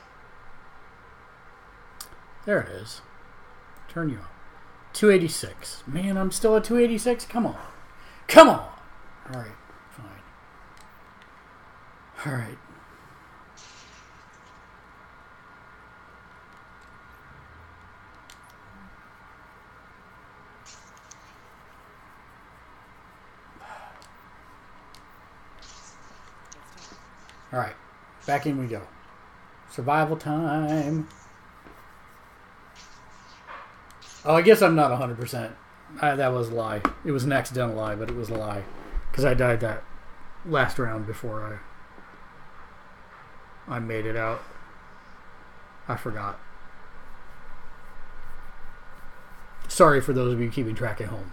There it is. Turn you on. 286. Man, I'm still at 286? Come on. Come on! Alright, fine. Alright. Alright. Back in we go. Survival time. Oh, I guess I'm not 100%. That was a lie. It was an accidental lie, but it was a lie. Because I died that last round before I made it out. I forgot. Sorry for those of you keeping track at home.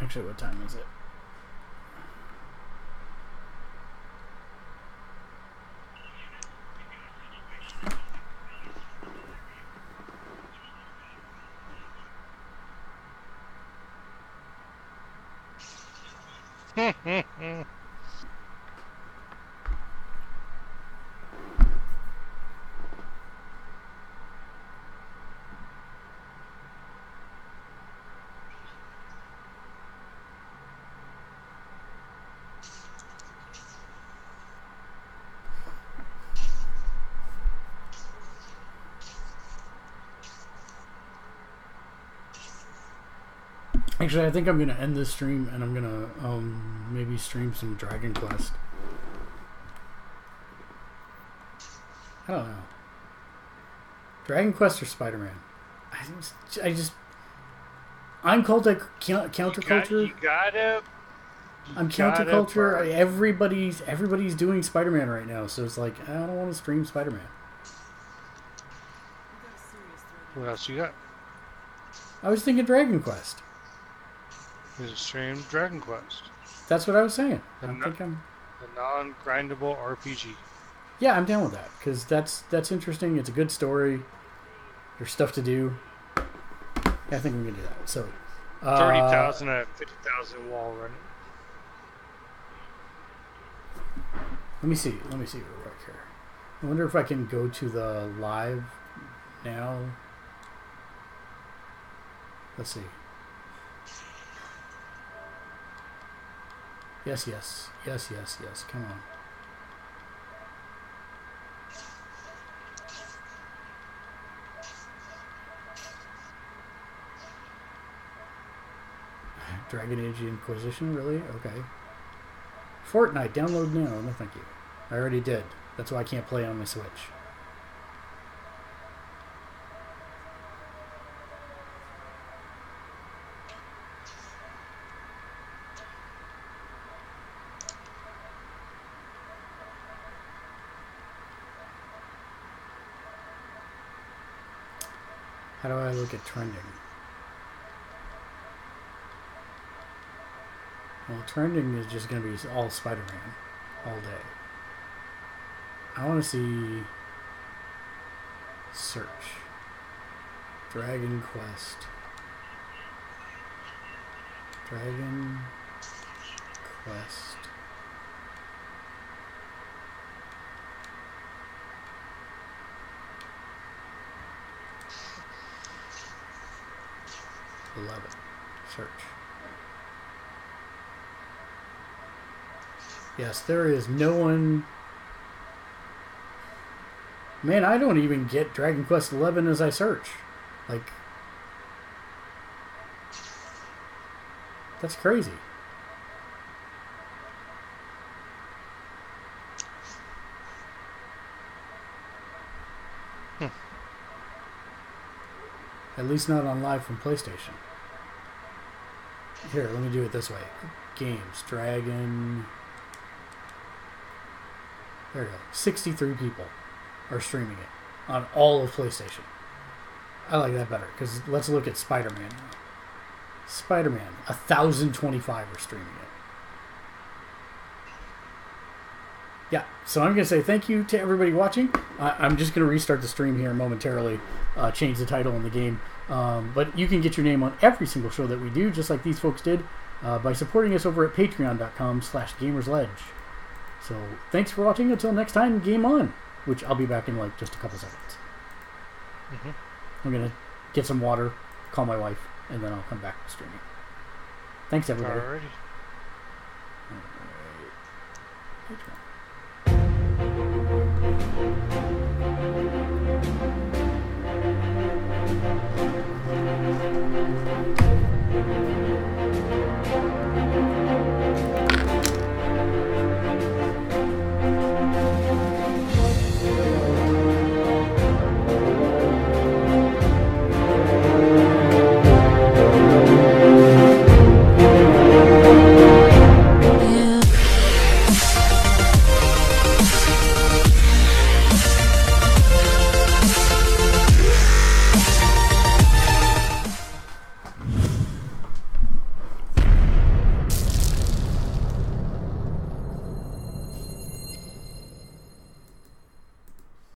Actually, what time is it? Actually, I think I'm going to end this stream and I'm going to maybe stream some Dragon Quest. I don't know. Dragon Quest or Spider-Man? I'm called like counterculture. You gotta. I'm counterculture. Everybody's doing Spider-Man right now, so it's like I don't want to stream Spider-Man. What else you got? I was thinking Dragon Quest. There's a stream Dragon Quest. That's what I was saying. The I think I'm a non-grindable RPG. Yeah, I'm down with that because that's interesting. It's a good story. There's stuff to do. Yeah, I think we can do that. So 30,000 at 50,000 wall running. Let me see real quick here. I wonder if I can go to the live now. Let's see. Yes. Come on. Dragon Age Inquisition, really? Okay. Fortnite, download now. No, thank you. I already did. That's why I can't play on my Switch. How do I look at trending? Well, trending is just going to be all Spider-Man all day. I want to see search. Dragon Quest. Dragon Quest. Search. Yes, there is no one. Man, I don't even get Dragon Quest 11 as I search. Like, that's crazy. At least not on live from PlayStation. Here, let me do it this way. Games, Dragon. There we go. 63 people are streaming it on all of PlayStation. I like that better, because let's look at Spider-Man now. Spider-Man, 1,025 are streaming it. Yeah, so I'm going to say thank you to everybody watching. I'm just going to restart the stream here momentarily, change the title in the game. But you can get your name on every single show that we do, just like these folks did, by supporting us over at patreon.com/gamersledge. So thanks for watching. Until next time, game on, which I'll be back in like just a couple seconds. I'm going to get some water, call my wife, and then I'll come back to streaming. Thanks, everybody. Alrighty. Patreon.